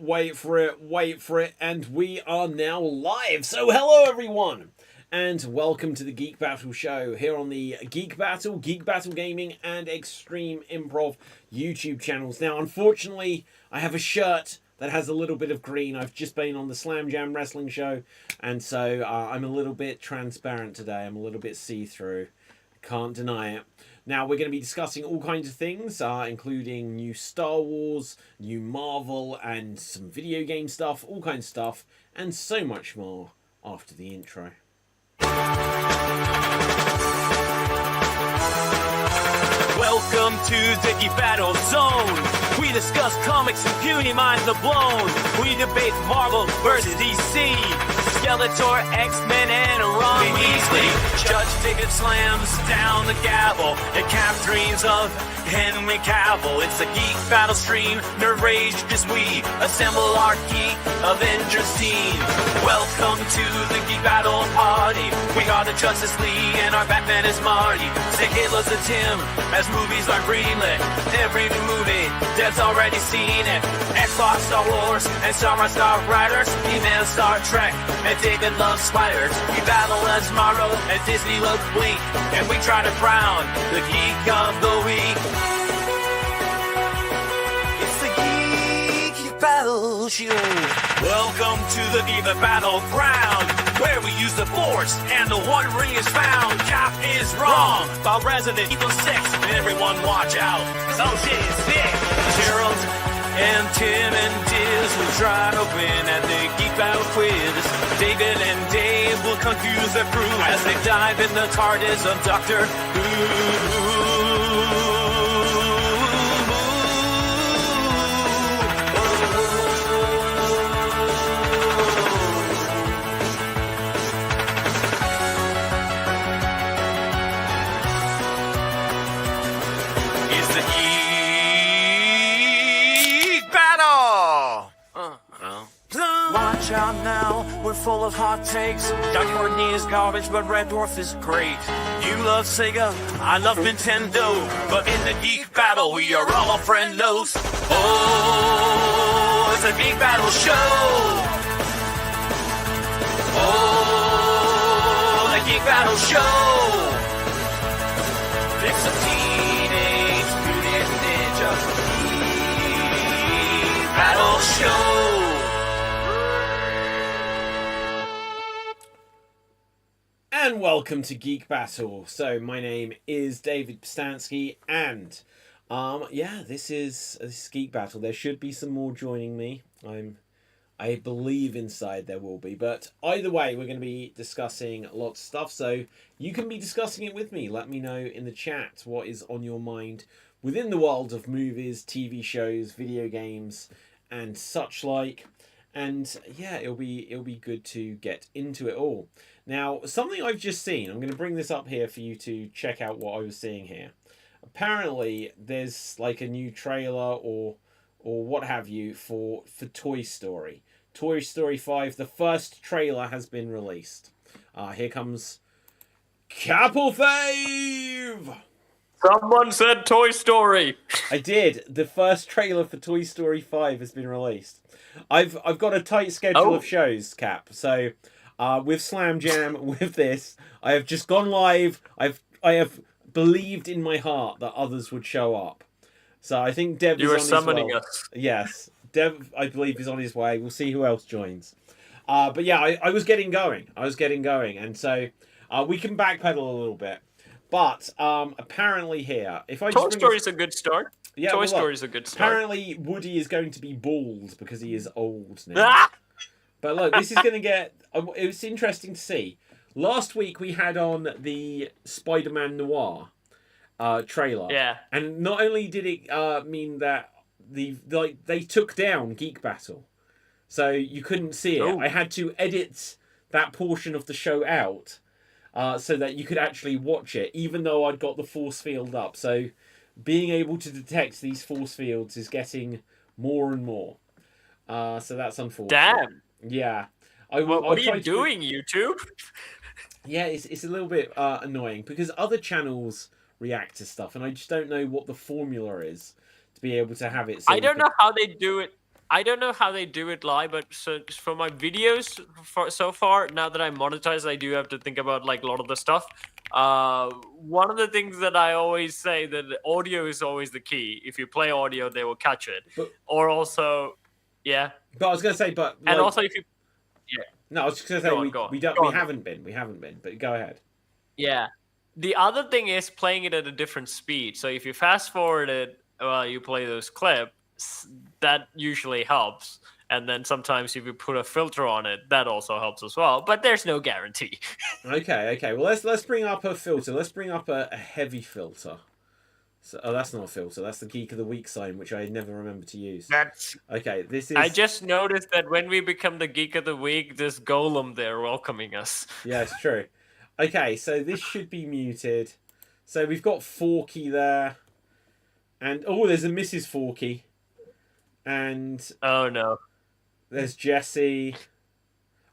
wait for it, and we are now live. So hello everyone, and welcome to the Geek Battle show here on the Geek Battle Gaming, and Xstreamed Improv YouTube channels. Now, unfortunately, I have a shirt that has a little bit of green. I've just been on the Slam Jam wrestling show, and so I'm a little bit transparent today. I'm a little bit see-through. Can't deny it. Now, we're going to be discussing all kinds of things, including new Star Wars, new Marvel, and some video game stuff, all kinds of stuff, and so much more after the intro. Welcome to the Geek Battle Zone. We discuss comics and puny minds are blown. We debate Marvel versus DC, Skeletor, X-Men, and Ron Weasley. Judge Ticket slams down the gavel and cap dreams of Henry Cavill. It's a Geek Battle stream, nerd rage as we assemble our Geek Avengers team. Welcome to the Geek Battle party. We are the Justice League and our Batman is Marty. Say hello to Tim as movies are greenlit. Every new movie, Dev's already seen it. Xbox, Star Wars, and Star Riders. He-Man, Star Trek, and David loves spiders. We battle as Marvel and Disney loves Blink, and we try to crown the Geek of the Week. It's the Geek Battle Show. Welcome to the Geek Battleground, where we use the Force and the One Ring is found. Cap is wrong about Resident Evil 6, and everyone watch out, cause oh shit is sick. Gerald and Tim and Diz will try to win at the Geek Battle quiz. David and Dave will confuse their crew as they dive in the TARDIS of Doctor Who. Watch out now, we're full of hot takes. Doug Courtney is garbage, but Red Dwarf is great. You love Sega, I love Nintendo, but in the Geek Battle, we are all friendos. Oh, it's a Geek Battle show. Oh, the Geek Battle show. It's a Teenage Mutant Ninja Geek Battle show. And welcome to Geek Battle. So my name is David Postansky, and this is Geek Battle. There should be some more joining me. I believe inside there will be, but either way, we're going to be discussing lots of stuff. So you can be discussing it with me. Let me know in the chat what is on your mind within the world of movies, TV shows, video games, and such like. And yeah, it'll be good to get into it all. Now, something I've just seen, I'm going to bring this up here for you to check out what I was seeing here. Apparently, there's like a new trailer or what have you for Toy Story. Toy Story 5, the first trailer has been released. Here comes Capple Fave! Someone said Toy Story. I did. The first trailer for Toy Story 5 has been released. I've got a tight schedule of shows, Cap. So with Slam Jam, with this, I have just gone live. I have believed in my heart that others would show up. So I think Dev is on his way. You are summoning us. Yes, Dev, I believe, is on his way. We'll see who else joins. But yeah, I was getting going. And so we can backpedal a little bit. But apparently here, if I Toy Story's a good start. Yeah, Toy Story's a good start. Apparently, Woody is going to be bald because he is old now. But look, this is going to get... It was interesting to see. Last week, we had on the Spider-Man Noir trailer. Yeah. And not only did it mean that they took down Geek Battle, so you couldn't see it. I had to edit that portion of the show out so that you could actually watch it, even though I'd got the force field up. So being able to detect these force fields is getting more and more. So that's unfortunate. Damn. Yeah. What are you doing, YouTube? Yeah, it's a little bit annoying because other channels react to stuff, and I just don't know what the formula is to be able to have it. So I don't know how they do it. I don't know how they do it live, but for my videos so far, now that I'm monetized, I do have to think about like a lot of the stuff. One of the things that I always say that audio is always the key. If you play audio, they will catch it. But, or also, yeah. But I was going to say, but and like, also if you, yeah. No, I was just going to say we haven't been. But go ahead. Yeah. The other thing is playing it at a different speed. So if you fast forward it while you play those clips, that usually helps. And then sometimes if you put a filter on it, that also helps as well. But there's no guarantee. Okay. Well, let's bring up a filter. Let's bring up a heavy filter. So, that's not a filter. That's the Geek of the Week sign, which I never remember to use. That's okay. This is. I just noticed that when we become the Geek of the Week, there's Golem there welcoming us. Yeah, it's true. Okay, so this should be muted. So we've got Forky there, and there's a Mrs. Forky, and oh no, there's Jessie.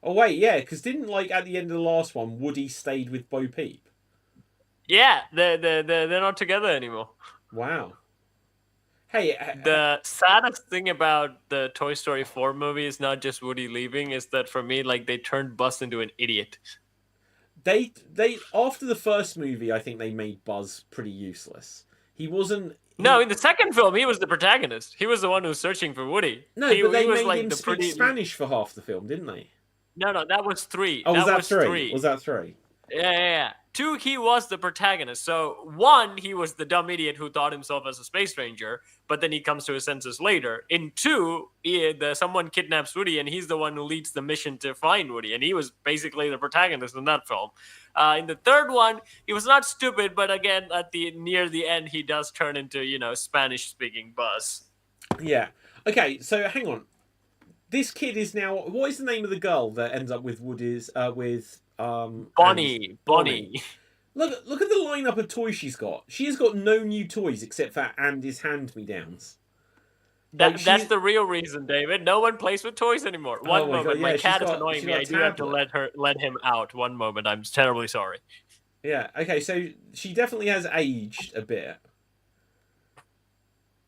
Oh wait, yeah, because didn't like at the end of the last one, Woody stayed with Bo Peep. Yeah, they're not together anymore. Wow. Hey, the saddest thing about the Toy Story 4 movie is not just Woody leaving, is that for me, like, they turned Buzz into an idiot. They after the first movie, I think they made Buzz pretty useless. He wasn't. No, in the second film, he was the protagonist. He was the one who was searching for Woody. No, but they made him speak Spanish for half the film, didn't they? No, that was 3. Oh, was that 3? Was that 3? Yeah. 2, he was the protagonist. So 1, he was the dumb idiot who thought himself as a space ranger, but then he comes to his senses later. In 2, someone kidnaps Woody, and he's the one who leads the mission to find Woody, and he was basically the protagonist in that film. In the third one, he was not stupid, but again, near the end, he does turn into, Spanish-speaking Buzz. Yeah. Okay, so hang on. This kid is now. What is the name of the girl that ends up with Woody's Bonnie. Look at the lineup of toys she's got. She has got no new toys except for Andy's hand-me-downs. That's the real reason, David. No one plays with toys anymore. One moment, my cat is annoying me. I do have to let him out. One moment, I'm terribly sorry. Yeah. Okay. So she definitely has aged a bit,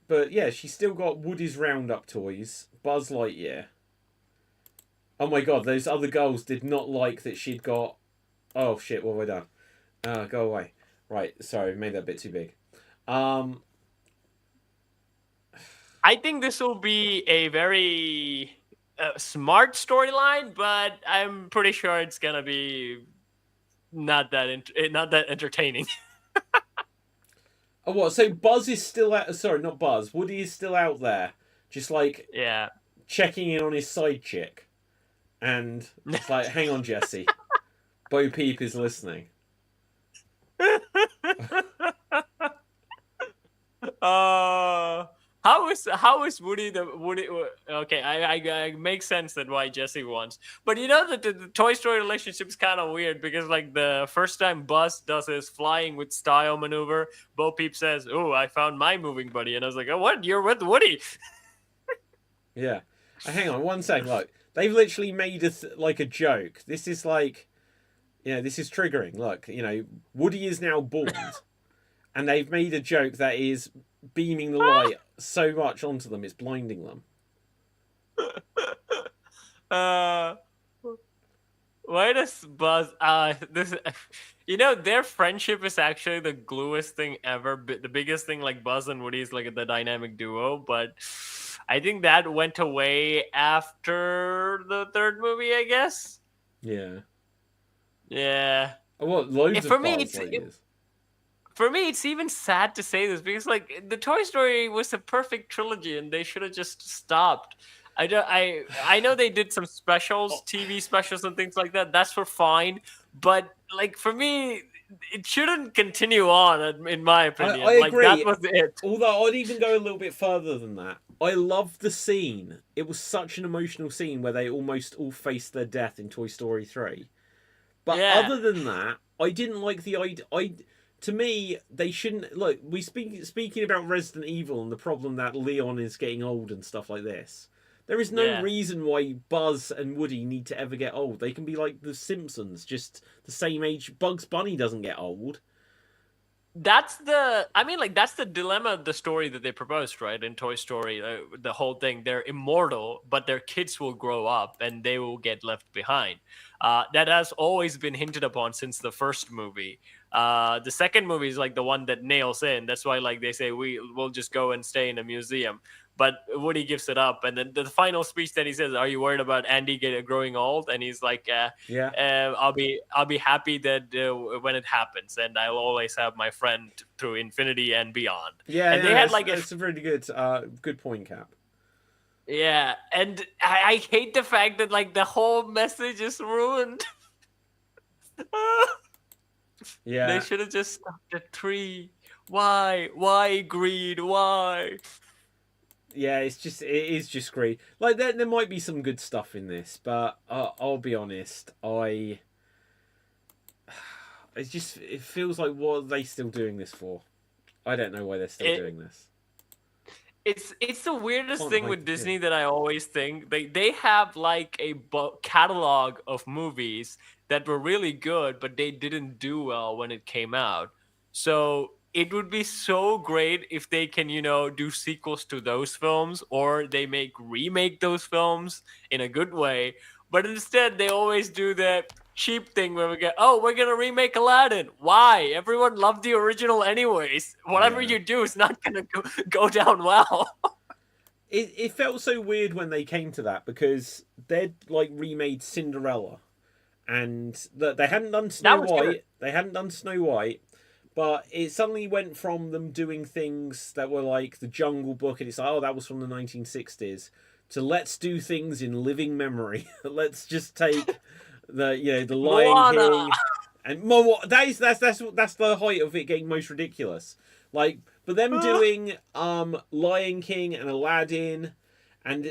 but yeah, she's still got Woody's Roundup toys, Buzz Lightyear. Oh my god, those other girls did not like that she'd got. Oh shit! What have I done? Go away. Right. Sorry, made that a bit too big. I think this will be a very smart storyline, but I'm pretty sure it's gonna be not that entertaining. Oh, what? So Buzz is still out. Sorry, not Buzz. Woody is still out there, just like checking in on his side chick, and it's like, hang on, Jesse, Bo Peep is listening. How is Woody the Woody? Okay, I makes sense that why Jesse wants, but the Toy Story relationship is kind of weird because like the first time Buzz does his flying with style maneuver, Bo Peep says, "Oh, I found my moving buddy," and I was like, "Oh, what? You're with Woody?" Yeah, hang on one sec. Look, they've literally made a joke. This is like, this is triggering. Look, Woody is now bald, and they've made a joke that is beaming the light so much onto them it's blinding them. Why does Buzz this their friendship is actually the gluest thing ever, the biggest thing. Like Buzz and Woody is like the dynamic duo, but I think that went away after the third movie, I guess. Yeah What loads for of me For me, it's even sad to say this because, like, the Toy Story was a perfect trilogy, and they should have just stopped. I know they did some specials, TV specials, and things like that. That's fine, but like for me, it shouldn't continue on. In my opinion, I agree. Like, that was it. Although I'd even go a little bit further than that. I loved the scene. It was such an emotional scene where they almost all faced their death in Toy Story 3. But other than that, I didn't like the idea. To me, they shouldn't look. Speaking about Resident Evil and the problem that Leon is getting old and stuff like this. There is no reason why Buzz and Woody need to ever get old. They can be like the Simpsons, just the same age. Bugs Bunny doesn't get old. that's the dilemma of the story that they proposed, right? In Toy Story, the whole thing, they're immortal, but their kids will grow up and they will get left behind. That has always been hinted upon since the first movie. The second movie is like the one that nails in. That's why like they say we'll just go and stay in a museum. But Woody gives it up, and then the final speech that he says, "Are you worried about Andy growing old?" And he's like, Yeah. I'll be happy that when it happens, and I'll always have my friend through infinity and beyond." Yeah, And no, they had that's a really good point, Cap. yeah, and I hate the fact that like the whole message is ruined. Yeah. They should have just stopped at 3. Why greed? Why? Yeah, it is just great. Like there might be some good stuff in this, but I'll be honest, it feels like, what are they still doing this for? I don't know why they're still doing this. It's the weirdest thing with Disney that I always think they have like a catalog of movies that were really good, but they didn't do well when it came out. So it would be so great if they can, do sequels to those films, or they remake those films in a good way. But instead, they always do that cheap thing where we're gonna remake Aladdin. Why? Everyone loved the original anyways. Whatever you do is not gonna go down well. It felt so weird when they came to that, because they'd like remade Cinderella, and they hadn't done Snow White. Good. They hadn't done Snow White, but it suddenly went from them doing things that were like the Jungle Book, and it's like, oh, that was from the 1960s, to let's do things in living memory. Let's just take the Lion King and that's the height of it getting most ridiculous. Like, but them doing Lion King and Aladdin, and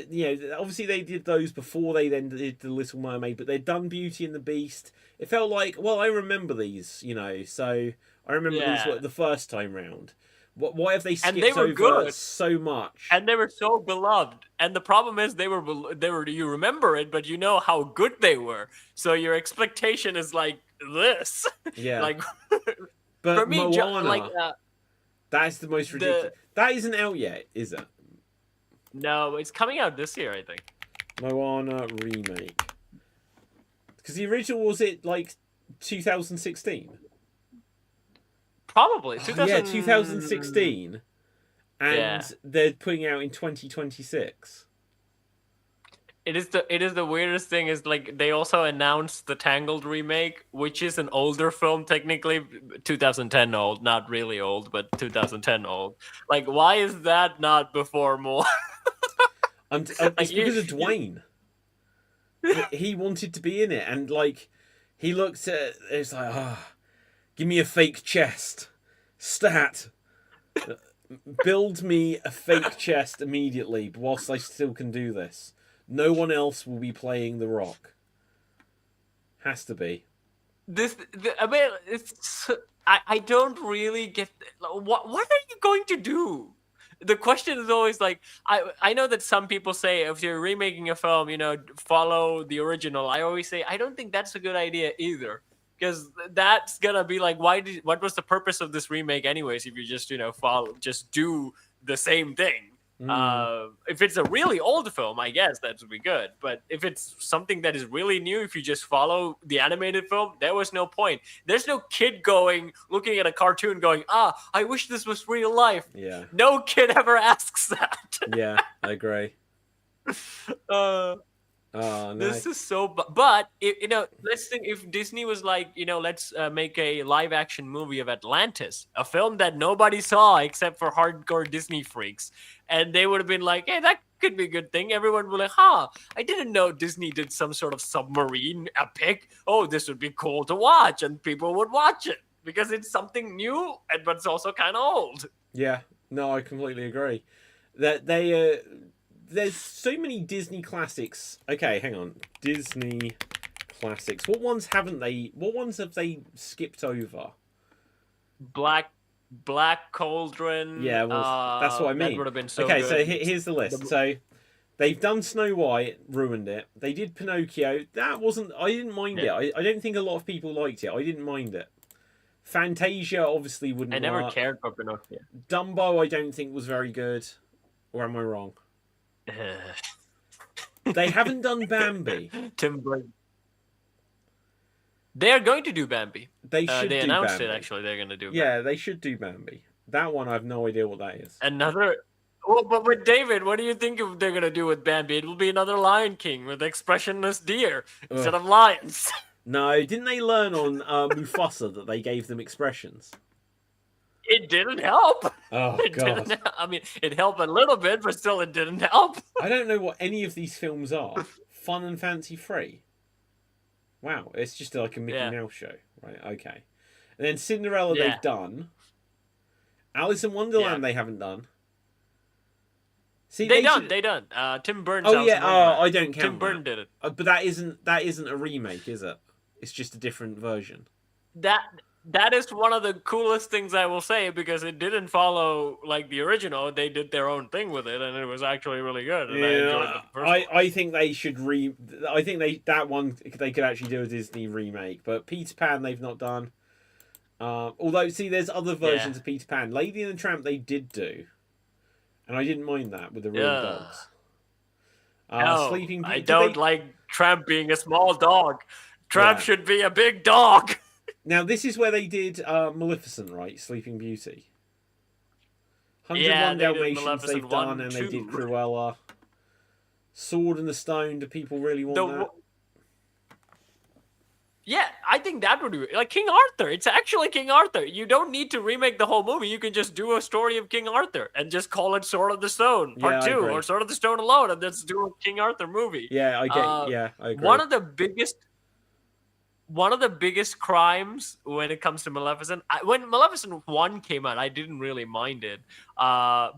obviously they did those before they then did The Little Mermaid, but they'd done Beauty and the Beast. It felt like, well, I remember these, so I remember these the first time round. Why have they skipped over good. So much? And they were so beloved. And the problem is they were you remember it, but you know how good they were. So your expectation is like this. Yeah. Like, but for me, Moana, that is the most ridiculous. That isn't out yet, is it? No, it's coming out this year, I think. Moana remake. Because the original, was it like 2016? Probably 2016, and they're putting out in 2026. It is the weirdest thing is like they also announced the Tangled remake, which is an older film, technically 2010 old, not really old, but 2010 old. Like, why is that not before more? It's because of Dwayne. He wanted to be in it, and like he looked at it's like, give me a fake chest. Stat. Build me a fake chest immediately, whilst I still can do this. No one else will be playing The Rock. Has to be. I don't really get... What are you going to do? The question is always like, I know that some people say if you're remaking a film, follow the original. I always say, I don't think that's a good idea either. Because that's gonna be like, what was the purpose of this remake anyways? If you just just do the same thing. If it's a really old film, I guess that would be good. But if it's something that is really new, if you just follow the animated film, there was no point. There's no kid looking at a cartoon going, I wish this was real life. Yeah. No kid ever asks that. Yeah, I agree. Oh, nice. This is so, but let's think if Disney was like, let's make a live action movie of Atlantis, a film that nobody saw except for hardcore Disney freaks, and they would have been like, hey, that could be a good thing. Everyone would be like, I didn't know Disney did some sort of submarine epic. Oh, this would be cool to watch, and people would watch it because it's something new, but it's also kind of old. Yeah, no, I completely agree. That there's so many Disney classics. Okay, hang on. Disney classics. What ones have they skipped over? Black Cauldron. Yeah, well, that's what I mean. That would have been so okay, good. So here's the list. So they've done Snow White, ruined it. They did Pinocchio. I didn't mind it. I don't think a lot of people liked it. I didn't mind it. Fantasia obviously wouldn't I never work. cared for Pinocchio. Dumbo I don't think was very good. Or am I wrong? They haven't done Bambi. Tim Burton. They're going to do Bambi. They should They do announced Bambi. it, actually. They're going to do Bambi. Yeah, they should do Bambi. That one, I have no idea what that is. Another... Well, but with David, what do you think they're going to do with Bambi? It will be another Lion King with expressionless deer instead of lions. No, didn't they learn on Mufasa that they gave them expressions? It didn't help. Oh, God. I mean, it helped a little bit, but still it didn't help. I don't know what any of these films are. Fun and fancy free. Wow, it's just like a Mickey Mouse show. Right, okay. And then Cinderella they've done. Alice in Wonderland they haven't done. See, they done. Tim Burton. Oh yeah, I don't count. Tim Burton did it. But that isn't a remake, is it? It's just a different version. That is one of the coolest things I will say, because it didn't follow like the original. They did their own thing with it, and it was actually really good. And I enjoyed the first one. I think they should I think that one they could actually do a Disney remake, but Peter Pan they've not done. Although, see, there's other versions of Peter Pan. Lady and the Tramp they did do, and I didn't mind that with the real dogs. No, Sleeping Beauty. I don't like Tramp being a small dog. Tramp should be a big dog. Now, this is where they did Maleficent, right? Sleeping Beauty. 101 Dalmatians they've done, and they did Cruella. Sword in the Stone, do people really want that? Yeah, I think that would be... Like King Arthur. It's actually King Arthur. You don't need to remake the whole movie. You can just do a story of King Arthur and just call it Sword of the Stone Part 2 or Sword of the Stone Alone, and just do a King Arthur movie. Yeah, I agree. One of the biggest crimes when it comes to Maleficent, when Maleficent 1 came out, I didn't really mind it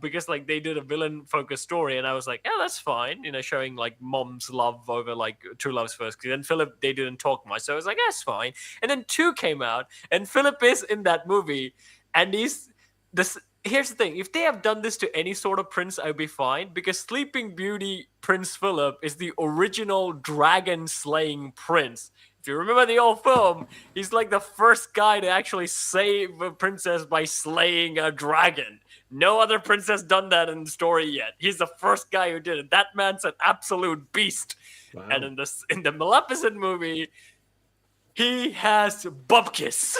because like they did a villain-focused story, and I was like, yeah, that's fine, showing like mom's love over like true love's first. Then Philip, they didn't talk much, so I was like, that's fine. And then 2 came out, and Philip is in that movie, and here's the thing, if they have done this to any sort of prince, I'd be fine, because Sleeping Beauty Prince Philip is the original dragon-slaying prince. If you remember the old film, he's like the first guy to actually save a princess by slaying a dragon. No other prince has done that in the story yet. He's the first guy who did it. That man's an absolute beast. Wow. And in the Maleficent movie, he has bupkis.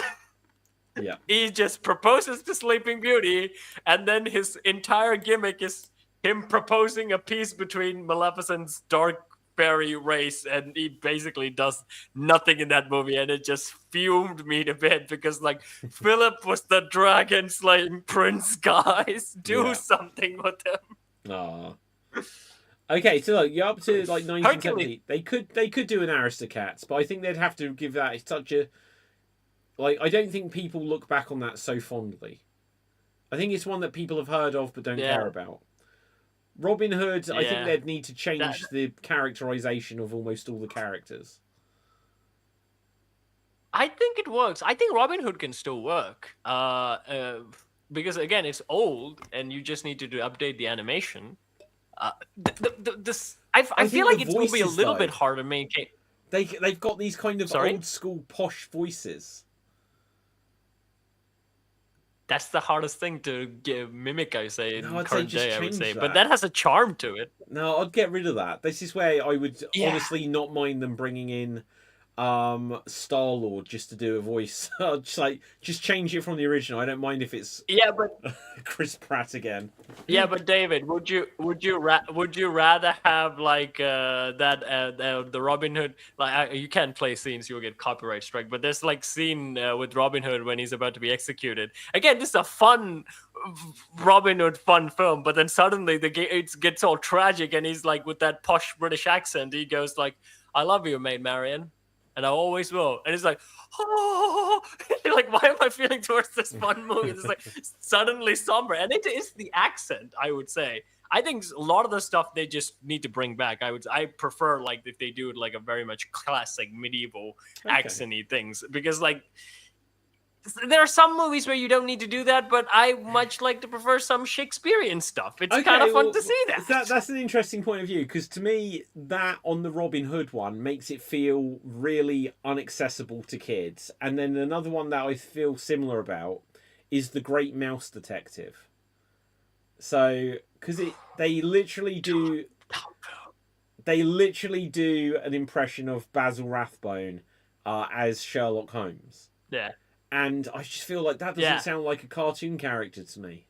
Yeah. He just proposes to Sleeping Beauty, and then his entire gimmick is him proposing a peace between Maleficent's dark fairy race, and he basically does nothing in that movie, and it just fumed me to bed, because like Philip was the dragon slaying prince, guys. Do something with him. Aww. Okay, so look, you're up to like 1970. They could do an Aristocats, but I think they'd have to give that such a I don't think people look back on that so fondly. I think it's one that people have heard of but don't care about. Robin Hood, I think they'd need to change the characterization of almost all the characters. I think it works. I think Robin Hood can still work. Because again, it's old, and you just need to update the animation. I feel like it will be a little bit harder to maintain. They've got these kind of old school posh voices. That's the hardest thing to mimic, I say, in current day, I would say. That. But that has a charm to it. No, I'd get rid of that. This is where I would honestly not mind them bringing in Star-Lord just to do a voice. just change it from the original. I don't mind if it's Chris Pratt again. Yeah, but David, would you rather have like the Robin Hood, like you can't play scenes, you'll get copyright strike, but there's like scene with Robin Hood when he's about to be executed. Again, this is a fun Robin Hood fun film, but then suddenly it gets all tragic, and he's like with that posh British accent, he goes like, "I love you, Maid Marian, and I always will." And it's like, oh, like, why am I feeling towards this fun movie? It's like suddenly somber, and it is the accent, I would say. I think a lot of the stuff they just need to bring back. I prefer like if they do it like a very much classic medieval accenty things, because like there are some movies where you don't need to do that, but I much like to prefer some Shakespearean stuff. It's kind of fun to see that. That's an interesting point of view, because to me, that on the Robin Hood one makes it feel really inaccessible to kids. And then another one that I feel similar about is The Great Mouse Detective. So, because they literally do an impression of Basil Rathbone as Sherlock Holmes. Yeah. And I just feel like that doesn't sound like a cartoon character to me.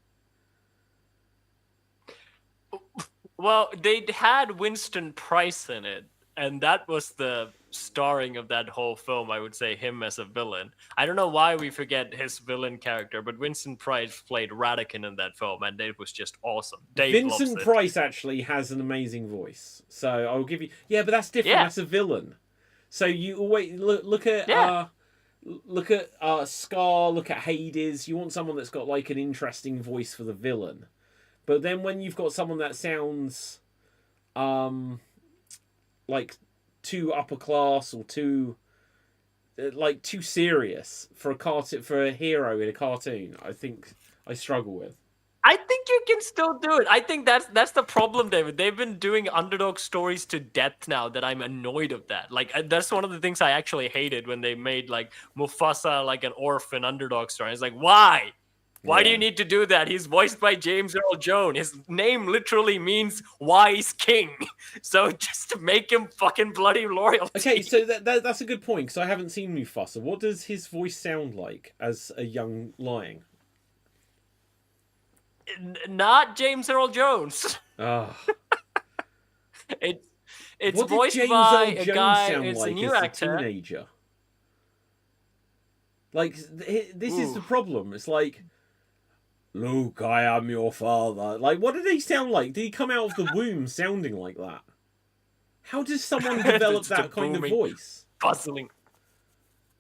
Well, they had Winston Price in it, and that was the starring of that whole film, I would say, him as a villain. I don't know why we forget his villain character, but Winston Price played Radican in that film, and it was just awesome. Vincent Price actually has an amazing voice. So I'll give you... Yeah, but that's different. Yeah. That's a villain. So you always... Look at... Yeah. Look at Scar, look at Hades. You want someone that's got like an interesting voice for the villain. But then when you've got someone that sounds like too upper class or too serious for a hero in a cartoon, I think I struggle with. I think you can still do it. I think that's the problem, David. They've been doing underdog stories to death now that I'm annoyed of that. Like, that's one of the things I actually hated when they made, like, Mufasa like an orphan underdog story. It's like, why? Why do you need to do that? He's voiced by James Earl Jones. His name literally means wise king. So just make him fucking bloody loyalty. Okay, so that's a good point, because I haven't seen Mufasa. What does his voice sound like as a young lion? Not James Earl Jones. Oh. It's voiced by a guy. It's a new actor. Teenager. Like, this is the problem. It's like, Luke, I am your father. Like, what did he sound like? Did he come out of the womb sounding like that? How does someone develop that kind of voice? Bustling.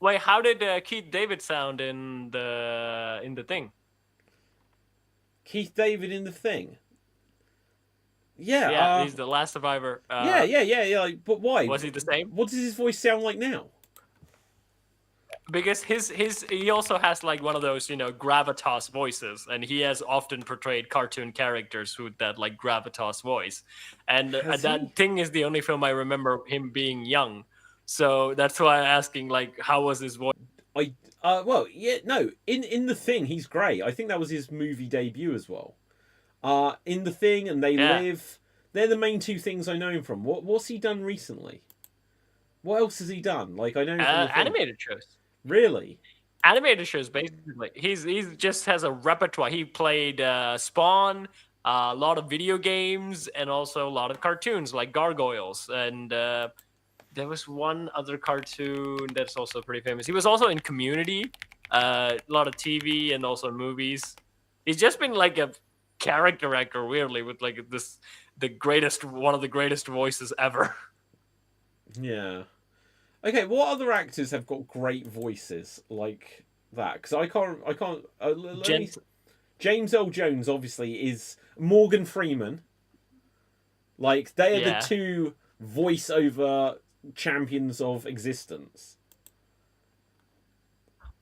Wait, how did Keith David sound in the Thing? Keith David in The Thing? Yeah, he's the last survivor. Yeah. Like, but why? Was he the same? What does his voice sound like now? Because he also has like one of those, gravitas voices, and he has often portrayed cartoon characters with that like gravitas voice. And that Thing is the only film I remember him being young. So that's why I'm asking, like, how was his voice? In The Thing, he's great. I think that was his movie debut as well. In The Thing and They Live, they're the main two things I know him from. What's he done recently? What else has he done? Like, I know him from The animated shows. Really? Animated shows, basically. He's just has a repertoire. He played Spawn, a lot of video games, and also a lot of cartoons like Gargoyles. And there was one other cartoon that's also pretty famous. He was also in Community, a lot of TV, and also movies. He's just been like a character actor, weirdly, with like one of the greatest voices ever. Yeah. Okay, what other actors have got great voices like that? Because I can't. James Earl Jones obviously is Morgan Freeman. Like, they are the two voiceover champions of existence.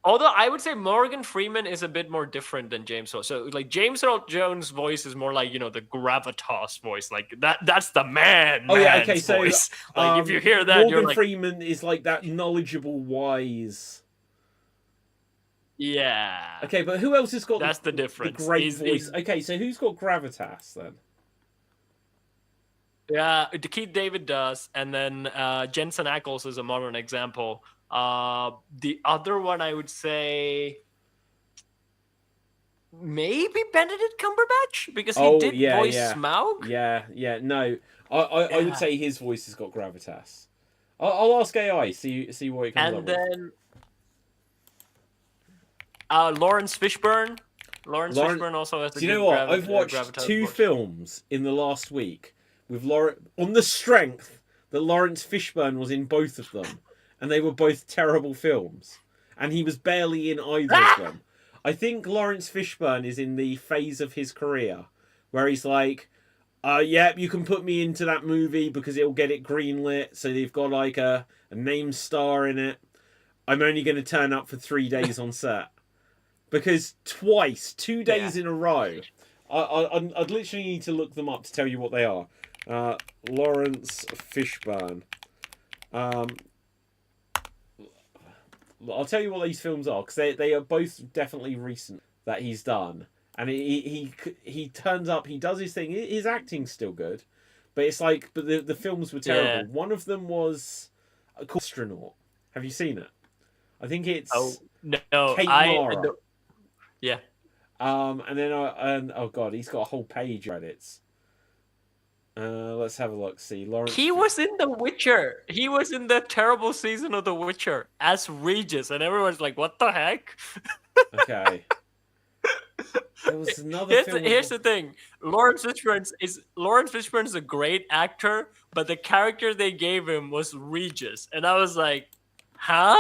Although I would say Morgan Freeman is a bit more different than James Earl. So like James Earl Jones' voice is more like, the gravitas voice. Like that's the man. Oh yeah, okay. So voice. Like if you hear that, Morgan Freeman is like that knowledgeable, wise. Yeah. Okay, but who else has got the difference? The great voice. Okay, so who's got gravitas then? Yeah, Keith David does, and then Jensen Ackles is a modern example. The other one I would say maybe Benedict Cumberbatch, because he did voice Smaug. Yeah. No, I would say his voice has got gravitas. I'll ask AI, see what it comes up with. And then Lawrence Fishburne. Lawrence Fishburne also has. Do you know what? I've watched two films in the last week with on the strength that Lawrence Fishburne was in both of them. And they were both terrible films. And he was barely in either of them. I think Lawrence Fishburne is in the phase of his career where he's like, you can put me into that movie because it'll get it greenlit. So they've got like a name star in it. I'm only going to turn up for 3 days on set. because twice, 2 days in a row, I'd literally need to look them up to tell you what they are. Lawrence Fishburne. I'll tell you what these films are, because they are both definitely recent that he's done. And he turns up, he does his thing. His acting's still good, but it's like, but the films were terrible. Yeah. One of them was called Astronaut. Have you seen it? I think it's no, Kate Mara. Yeah. And then oh god, he's got a whole page of credits. Let's have a look. See, Lawrence. He was in The Witcher. He was in the terrible season of The Witcher as Regis, and everyone's like, "What the heck?" Okay. There was another film. Here's the thing: Lawrence Fishburne's a great actor, but the character they gave him was Regis, and I was like, "Huh?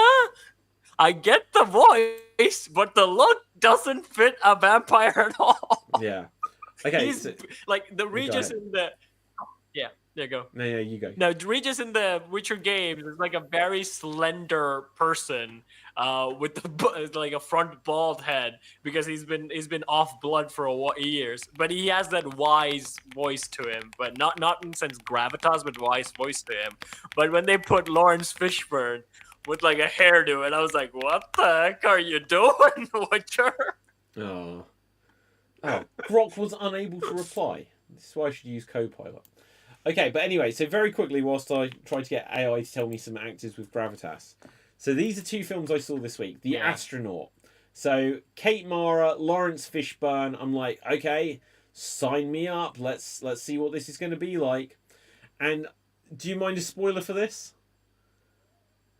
I get the voice, but the look doesn't fit a vampire at all." Yeah. Okay. He's like the Regis in the. Yeah, there you go. No, you go. No, Regis in the Witcher games is like a very slender person with like a front bald head because he's been off blood for years. But he has that wise voice to him, but not in sense gravitas, but wise voice to him. But when they put Lawrence Fishburne with like a hairdo, and I was like, "What the heck are you doing, Witcher?" Oh, Grok was unable to reply. This is why I should use Copilot. Okay, but anyway, so very quickly, whilst I try to get AI to tell me some actors with gravitas. So these are 2 films I saw this week. The Astronaut. So Kate Mara, Lawrence Fishburne. I'm like, okay, sign me up. Let's see what this is going to be like. And do you mind a spoiler for this?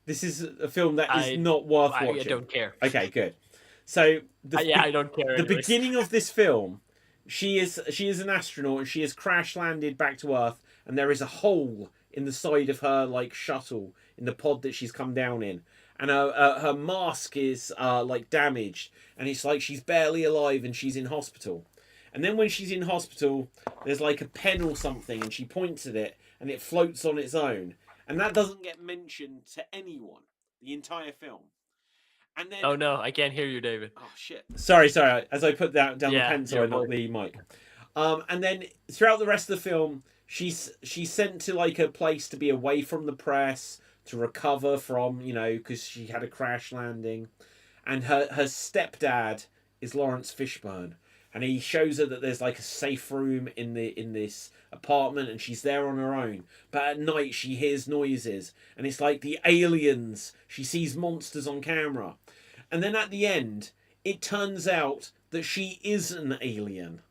This is a film that is not worth watching. I don't care. Okay, good. So I don't care. The beginning of this film, she is an astronaut and she has crash landed back to Earth, and there is a hole in the side of her like shuttle in the pod that she's come down in, and her mask is like damaged, and it's like she's barely alive and she's in hospital. And then when she's in hospital, there's like a pen or something, and she points at it, and it floats on its own, and that doesn't get mentioned to anyone the entire film. And then, oh no, I can't hear you, David. Oh shit! Sorry. As I put down the pen, so I not the mic. And then throughout the rest of the film, she's sent to like a place to be away from the press to recover from, because she had a crash landing, and her stepdad is Lawrence Fishburne, and he shows her that there's like a safe room in this apartment, and she's there on her own. But at night she hears noises, and it's like the aliens. She sees monsters on camera. And then at the end, it turns out that she is an alien.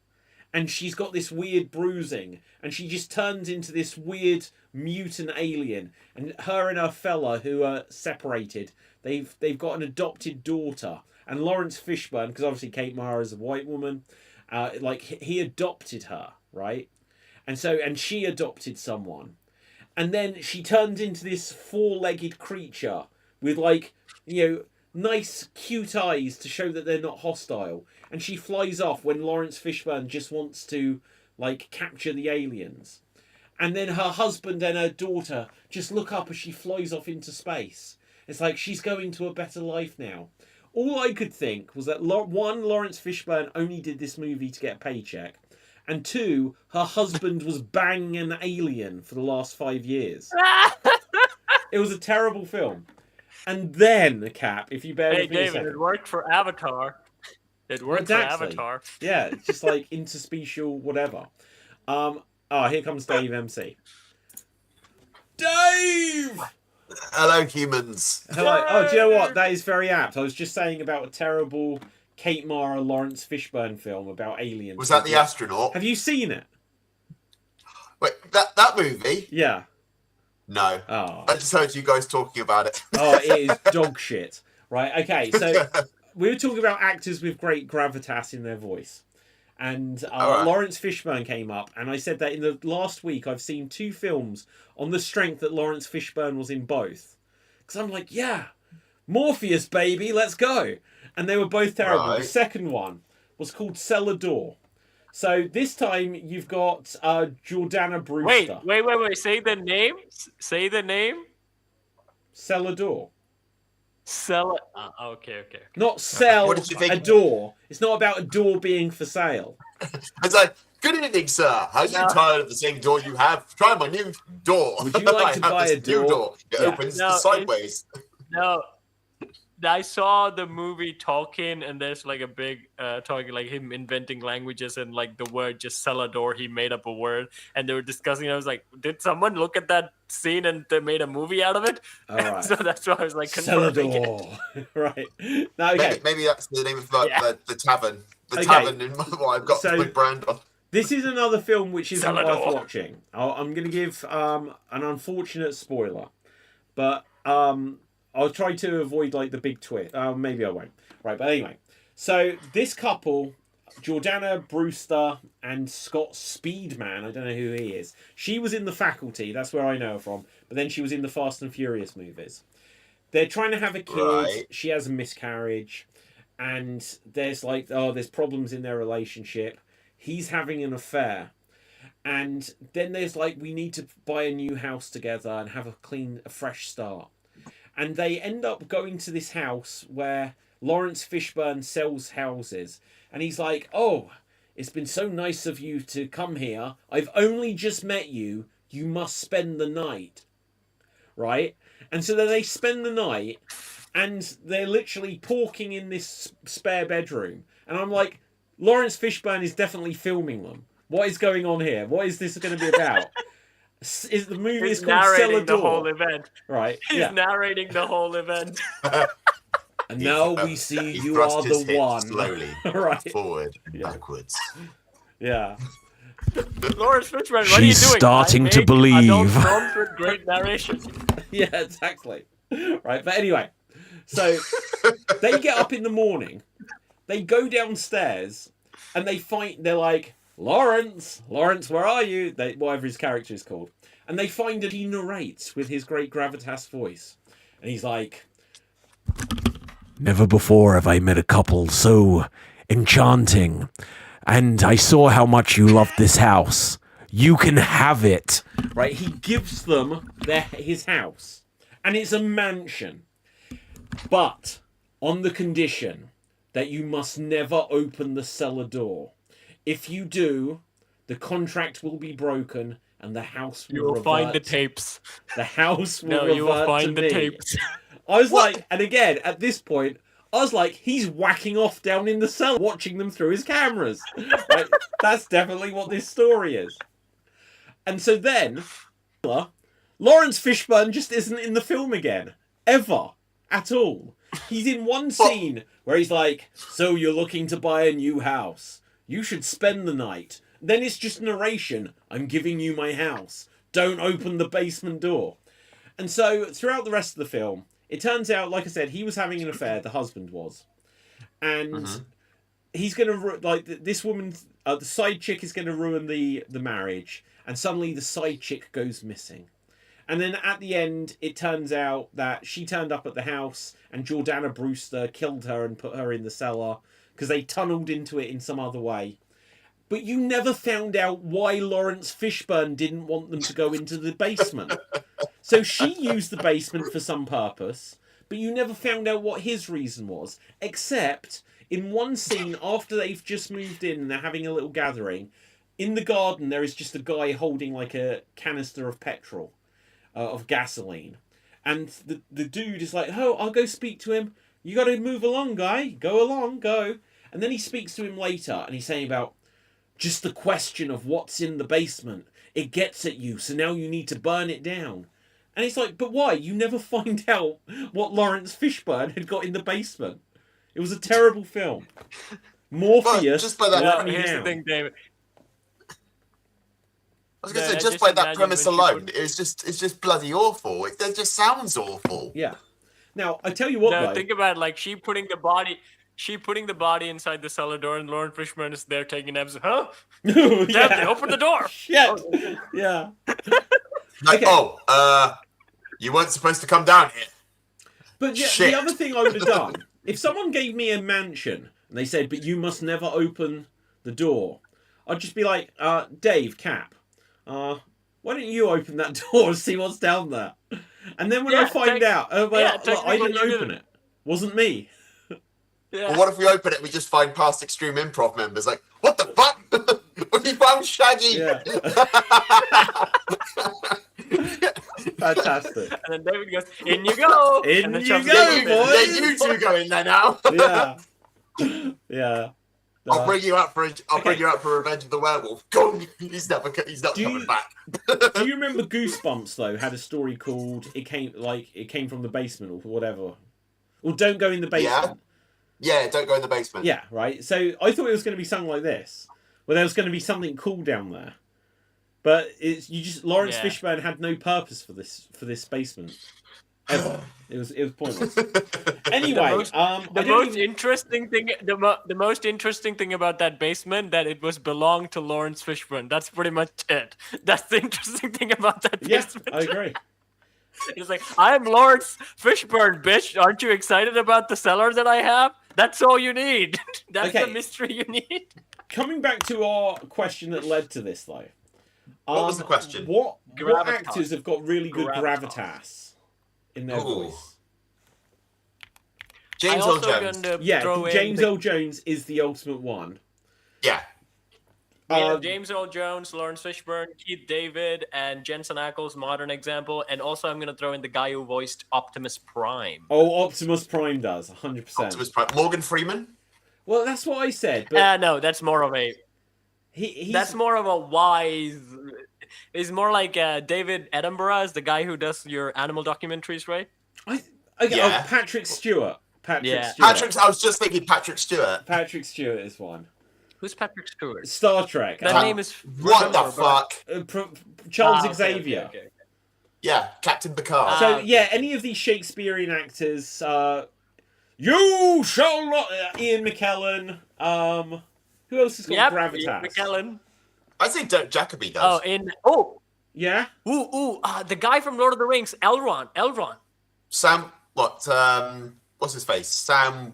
And she's got this weird bruising, and she just turns into this weird mutant alien. And her and her fella, who are separated, they've got an adopted daughter. And Lawrence Fishburne, because obviously Kate Mara is a white woman, he adopted her, right? And she adopted someone. And then she turns into this 4-legged creature with nice cute eyes to show that they're not hostile. And she flies off when Lawrence Fishburne just wants to capture the aliens. And then her husband and her daughter just look up as she flies off into space. It's like she's going to a better life now. All I could think was that, one, Lawrence Fishburne only did this movie to get a paycheck. And 2, her husband was banging an alien for the last 5 years. It was a terrible film. And then, Cap, if you bear with me David, it worked for Avatar. It worked for Avatar. Yeah, it's just like interspecial whatever. Here comes Dave MC. Dave! Hello, humans. Hello. Oh, do you know what? That is very apt. I was just saying about a terrible Kate Mara, Lawrence Fishburne film about aliens. Was that The Astronaut? Have you seen it? Wait, that movie? Yeah. No. Oh. I just heard you guys talking about it. Oh, it is dog shit. Right, okay, so we were talking about actors with great gravitas in their voice. And right. Lawrence Fishburne came up, and I said that in the last week I've seen 2 films on the strength that Lawrence Fishburne was in both. Because I'm like, yeah, Morpheus, baby, let's go. And they were both terrible. Right. The second one was called Cellar Door. So this time you've got Jordana Brewster. Wait. Say the name. Say the name. Cellar Door. Sell it. Okay. Not sell What did you think? a door. It's not about a door being for sale. It's like, good evening, sir. Are you tired of the same door you have? Try my new door. Would you like to I have buy this a door? new door. It Yeah. opens No, sideways. No, I saw the movie Talking, and there's like a big talking, like him inventing languages, and like the word just Celador, he made up a word, and they were discussing. I was like, did someone look at that scene and they made a movie out of it? All right. So that's why I was like, confirming it. Celador. Right. Now, okay. Maybe that's the name of the tavern. The Okay. tavern in what I've got So- my brand on. This is another film which isn't worth Celador. watching. I'm going to give an unfortunate spoiler, but I'll try to avoid like the big twist. Maybe I won't. Right, but anyway. So this couple, Jordana Brewster and Scott Speedman, I don't know who he is. She was in The Faculty, that's where I know her from, but then she was in the Fast and Furious movies. They're trying to have a kid. Right. She has a miscarriage, and there's like, there's problems in their relationship. He's having an affair. And then there's like, we need to buy a new house together and have a fresh start. And they end up going to this house where Lawrence Fishburne sells houses. And he's like, oh, it's been so nice of you to come here. I've only just met you. You must spend the night. Right? And so then they spend the night, and they're literally porking in this spare bedroom. And I'm like, Lawrence Fishburne is definitely filming them. What is going on here? What is this going to be about? Is the movie He's is called narrating the Celador, whole event. right? He's narrating the whole event. And now we see He you thrusts are his the hips one. slowly Right? forward, Yeah. backwards. Yeah. Lawrence Fishburne, what are you doing? She's starting I to make believe. adult films with great narration. Yeah, exactly. Right, but anyway, so they get up in the morning, they go downstairs, and they're like, Lawrence, where are you? Whatever his character is called. And they find that he narrates with his great gravitas voice. And he's like, Never before have I met a couple so enchanting. And I saw how much you loved this house. You can have it. right, he gives them his house. And it's a mansion. But on the condition that you must never open the cellar door. If you do, the contract will be broken and the house will You will revert. find the tapes. The house will No, revert you will to find the me. tapes. I was like, and again, at this point, I was like, he's whacking off down in the cellar, watching them through his cameras. Like, that's definitely what this story is. And so then, Lawrence Fishburne just isn't in the film again. Ever. At all. He's in one scene where he's like, so you're looking to buy a new house. You should spend the night. Then it's just narration. I'm giving you my house. Don't open the basement door. And so throughout the rest of the film, it turns out, like I said, he was having an affair. The husband was. And he's going to, this woman, the side chick is going to ruin the marriage. And suddenly the side chick goes missing. And then at the end, it turns out that she turned up at the house and Jordana Brewster killed her and put her in the cellar because they tunneled into it in some other way. But you never found out why Lawrence Fishburne didn't want them to go into the basement. So she used the basement for some purpose, but you never found out what his reason was, except in one scene after they've just moved in and they're having a little gathering, in the garden there is just a guy holding like a canister of petrol. Of gasoline, and the dude is like, oh, I'll go speak to him. You got to move along, guy. Go along, go. And then he speaks to him later, and he's saying about just the question of what's in the basement. It gets at you, so now you need to burn it down. And it's like, but why? You never find out what Lawrence Fishburne had got in the basement. It was a terrible film. Morpheus. Just by that, let me Here's down. the thing, David. I was going to Yeah, say, just just by that imagine premise when she alone, put- it's just bloody awful. It just sounds awful. Yeah. Now I tell you what, No, though. think about it, like she putting the body inside the cellar door, and Lawrence Fishburne is there taking naps. Huh? Damn, they opened the door. Shit. Yeah. Like, Okay. you weren't supposed to come down here. But yeah, Shit. the other thing I would have done, if someone gave me a mansion and they said, but you must never open the door, I'd just be like, Dave, Cap, why don't you open that door and see what's down there? And then when I Yeah, find out, yeah, look, I technically didn't you open did. it. Wasn't me. Yeah. Well, what if we open it and we just find past Extreme Improv members? Like, what the fuck? We found Shaggy! Yeah. Fantastic. And then David goes, "In you go." In and then you shoves go, David in. boys. Yeah, you two go in there now. Yeah. Yeah. I'll bring you out for Revenge of the Werewolf. Go! He's not coming back. Do you remember Goosebumps though? Had a story called "It Came from the Basement" or whatever. Or "Don't Go in the Basement." Yeah, don't go in the basement. Yeah, right. So I thought it was going to be something like this, where there was going to be something cool down there, but Lawrence Fishburne had no purpose for this basement ever. It was pointless. Anyway, the most interesting thing about that basement that it belonged to Lawrence Fishburne. That's pretty much it. That's the interesting thing about that basement. Yeah, I agree. He's like, "I'm Lawrence Fishburne, bitch. Aren't you excited about the cellar that I have? That's all you need. That's the mystery you need." Coming back to our question that led to this, though. What was the question? What Gravitas. actors have got really good Gravitas. gravitas in their voice? James Earl Jones. James Earl Jones is the ultimate one. Yeah. James Earl Jones, Lawrence Fishburne, Keith David, and Jensen Ackles, modern example. And also I'm going to throw in the guy who voiced Optimus Prime. Oh, Optimus Prime does, 100%. Optimus Prime. Morgan Freeman? Well, that's what I said. But No, that's more of a... That's more of a wise... He's more like David Attenborough is the guy who does your animal documentaries, right? Patrick Stewart. I was just thinking Patrick Stewart. Patrick Stewart is one. Who's Patrick Stewart? Star Trek. That name is... What the fuck? Charles Xavier. Okay. Yeah, Captain Picard. So, any of these Shakespearean actors, you shall not... Ian McKellen, who else has got gravitas? Ian McKellen. I think Dirk Jacobi does. Yeah? The guy from Lord of the Rings, Elrond. Sam, what's his face? Sam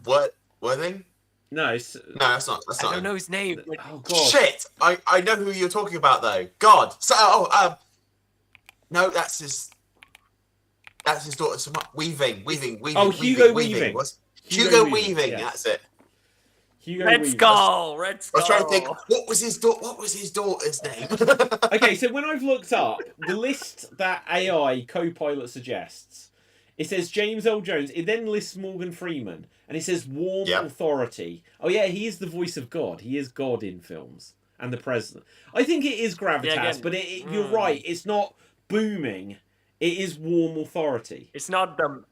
Worthing? No, that's not. I don't know his name. Oh, God. Shit! I know who you're talking about, though. God. No, that's his daughter. Weaving. Oh, Hugo Weaving. Hugo Weaving. Yes. That's it. Red Skull. I was trying to think. What was his daughter's name? Okay, so when I've looked up the list that AI Copilot suggests, it says James Earl Jones. It then lists Morgan Freeman, and it says warm authority. Oh yeah, he is the voice of God. He is God in films and the president. I think it is gravitas, but you're right. It's not booming. It is warm authority. It's not the...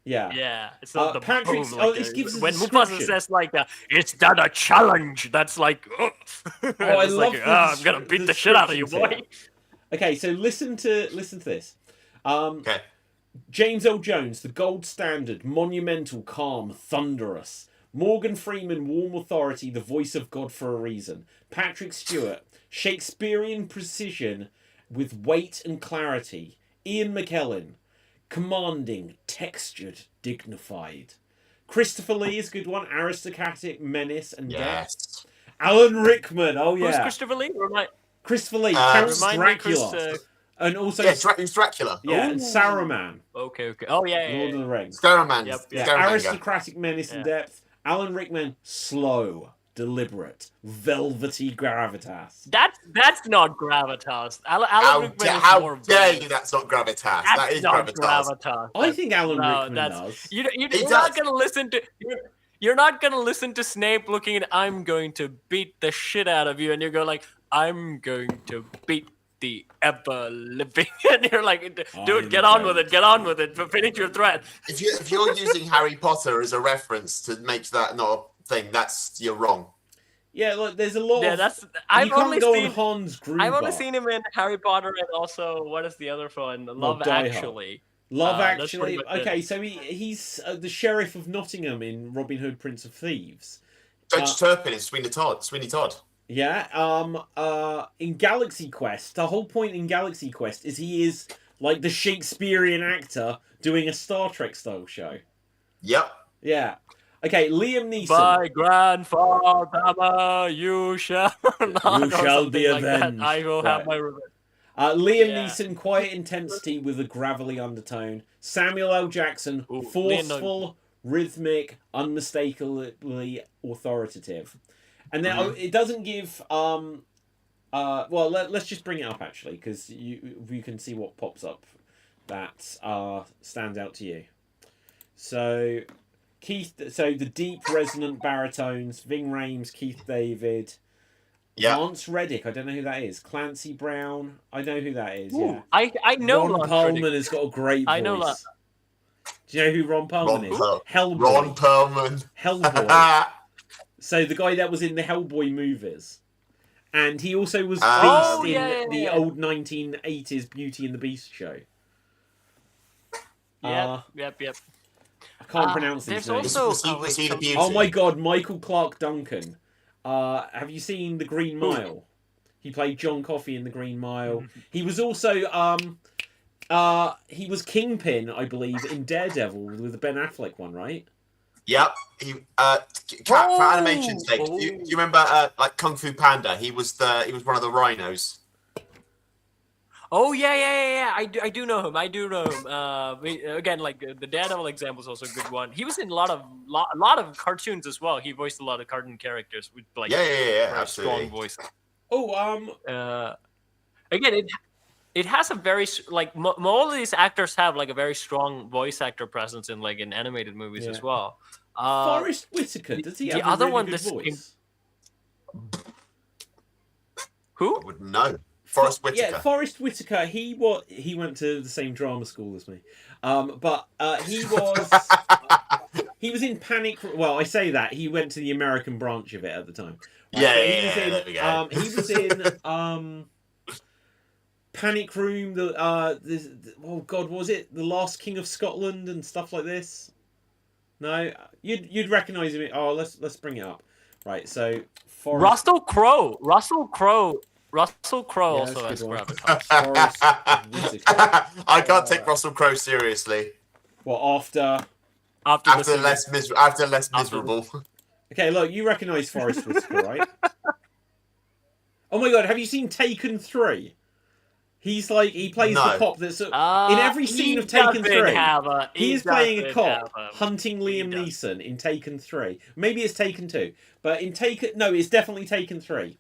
Yeah, it's not the Patrick. boom, This gives us when a Mufasa description. says "It's not a challenge," that's like, I love I'm gonna beat the shit out of you, boy. Okay, so listen to this. Okay. James Earl Jones, the gold standard, monumental, calm, thunderous. Morgan Freeman, warm authority, the voice of God for a reason. Patrick Stewart, Shakespearean precision with weight and clarity. Ian McKellen, commanding, textured, dignified. Christopher Lee is a good one. Aristocratic, menace, and depth. Alan Rickman. Oh yeah. Who's Christopher Lee? Christopher Lee, Count remind me, Dracula, and also Who's Dracula? yeah, and Saruman. Okay. Oh yeah. Lord of the Rings. Saruman. Yep. Yeah, Scaramanga. aristocratic, menace, and depth. Alan Rickman, slow, deliberate, velvety gravitas. That's not gravitas. Alan Rickman is How more dare velvet. you? That's not gravitas. That's That is not gravitas. I think Alan Rickman that's, does. You're does. not gonna listen to. You're not gonna listen to Snape looking at. I'm going to beat the shit out of you, and you go like, I'm going to beat the ever living, and you're like, dude, get on with it, but finish your threat. If you're using Harry Potter as a reference to make that not a thing, you're wrong. Yeah, look, there's a lot. I've you can't only go seen on Hans Gruber. I've only seen him in Harry Potter and also what is the other one? Love Die Hard. Actually. Love That's Actually. pretty much Okay, it. so he's the sheriff of Nottingham in Robin Hood, Prince of Thieves. Judge Turpin is Sweeney Todd. Yeah. In Galaxy Quest, the whole point in Galaxy Quest is he is like the Shakespearean actor doing a Star Trek style show. Yep. Yeah. Okay, Liam Neeson. My grandfather, you shall not. You shall be like that. avenged. I will Right. have my revenge. Liam Yeah. Neeson, quiet intensity with a gravelly undertone. Samuel L. Jackson, Ooh, forceful, rhythmic, unmistakably authoritative. And then it doesn't give well, let's just bring it up actually, because you can see what pops up that stands out to you. So the deep resonant baritones, Ving Rhames, Keith David, Lance Reddick, I don't know who that is. Clancy Brown, I know who that is. Ooh, Yeah, I know Ron Lance Perlman Reddick. has got a great voice. I know that. Do you know who Ron Perlman is? Hellboy. Ron Perlman. Hellboy. So the guy that was in the Hellboy movies. And he also was Beast in the old 1980s Beauty and the Beast show. Yep. I can't pronounce his name. There's also... Oh my god, Michael Clark Duncan. Have you seen The Green Mile? He played John Coffey in The Green Mile. He was also... he was Kingpin, I believe, in Daredevil with the Ben Affleck one, right? Yep. He for animation's sake, do you remember like Kung Fu Panda? He was one of the rhinos. Oh yeah. I do know him. Again, like the Daredevil example is also a good one. He was in a lot of cartoons as well. He voiced a lot of cartoon characters with like absolutely strong voice. Again, it has a very like all of these actors have like a very strong voice actor presence in like in animated movies as well. Forrest Whitaker, does he have other a really one good voice? Who? I wouldn't know. Forrest Whitaker. Yeah, Forrest Whitaker. He went to the same drama school as me, but he was in Panic. Well, I say that he went to the American branch of it at the time. Right? He was in Panic Room. Oh God, was it The Last King of Scotland and stuff like this? No, you'd recognise him. Oh, let's bring it up. Right, so Russell Crowe also has gravitas. I can't take Russell Crowe seriously. Well, after less miserable. Okay, look, you recognise Forrest Whitaker, right? Oh my God, have you seen Taken 3? He's like, he plays the cop that's in every scene of Taken 3. He is playing a cop hunting Liam Neeson in Taken 3. Maybe it's Taken 2, but it's definitely Taken 3.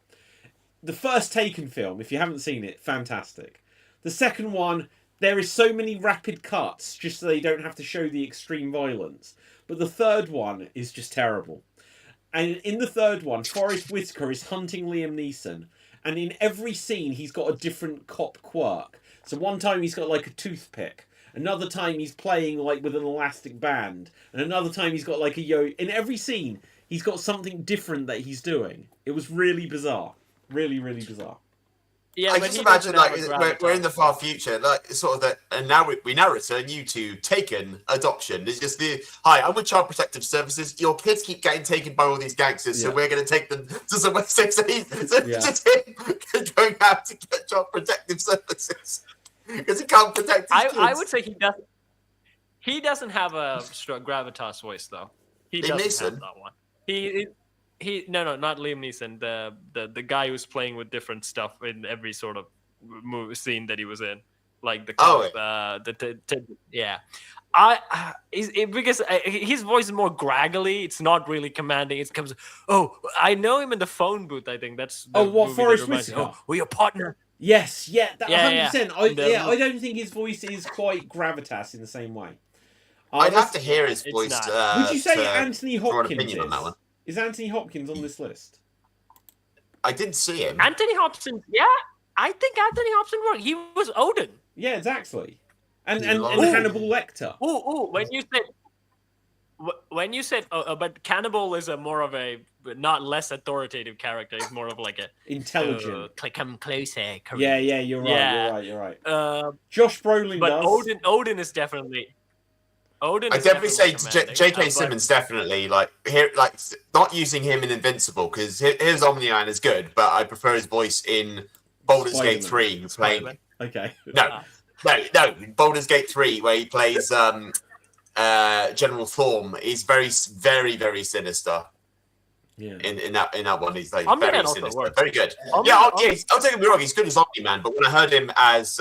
The first Taken film, if you haven't seen it, fantastic. The second one, there is so many rapid cuts just so they don't have to show the extreme violence. But the third one is just terrible. And in the third one, Forrest Whitaker is hunting Liam Neeson. And in every scene, he's got a different cop quirk. So one time he's got like a toothpick. Another time he's playing like with an elastic band. And another time he's got like a yo. In every scene, he's got something different that he's doing. It was really bizarre. Really, really bizarre. Yeah, I just imagine like we're in the far future, like sort of that, and now we now return you to Taken adoption. It's just hi, I'm with Child Protective Services. Your kids keep getting taken by all these gangsters, so we're going to take them to somewhere safe. So just him going out to get Child Protective Services because he can't protect his kids. I would say he doesn't have a strong gravitas voice though. He doesn't have that one. No, not Liam Neeson. The guy who's playing with different stuff in every sort of movie scene that he was in, like the cop, because his voice is more graggly. It's not really commanding. It comes. Oh, I know him in the phone booth. I think that's. Forrest Whitaker? Oh, your partner. Yes, 100%. I don't think his voice is quite gravitas in the same way. I'd have to hear his voice. Would you say Anthony Hopkins is? On that one. Is Anthony Hopkins on this list? I didn't see him. Anthony Hopkins, I think Anthony Hopkins worked. He was Odin. Yeah, exactly. And Hannibal Lecter. When you said, but Cannibal is a more of a not less authoritative character. He's more of like a intelligent. Come closer. Yeah, you're right. You're right. Josh Brolin but does. Odin is definitely. Odin. I definitely say J.K. Simmons definitely not using him in Invincible because his Omni-Man is good, but I prefer his voice in Baldur's Gate 3 playing. Okay. No, Baldur's Gate 3 where he plays General Thorm is very, very, very sinister. Yeah. In that one, he's like very sinister, very good. I'll take him wrong. He's good as Omni-Man, but when I heard him as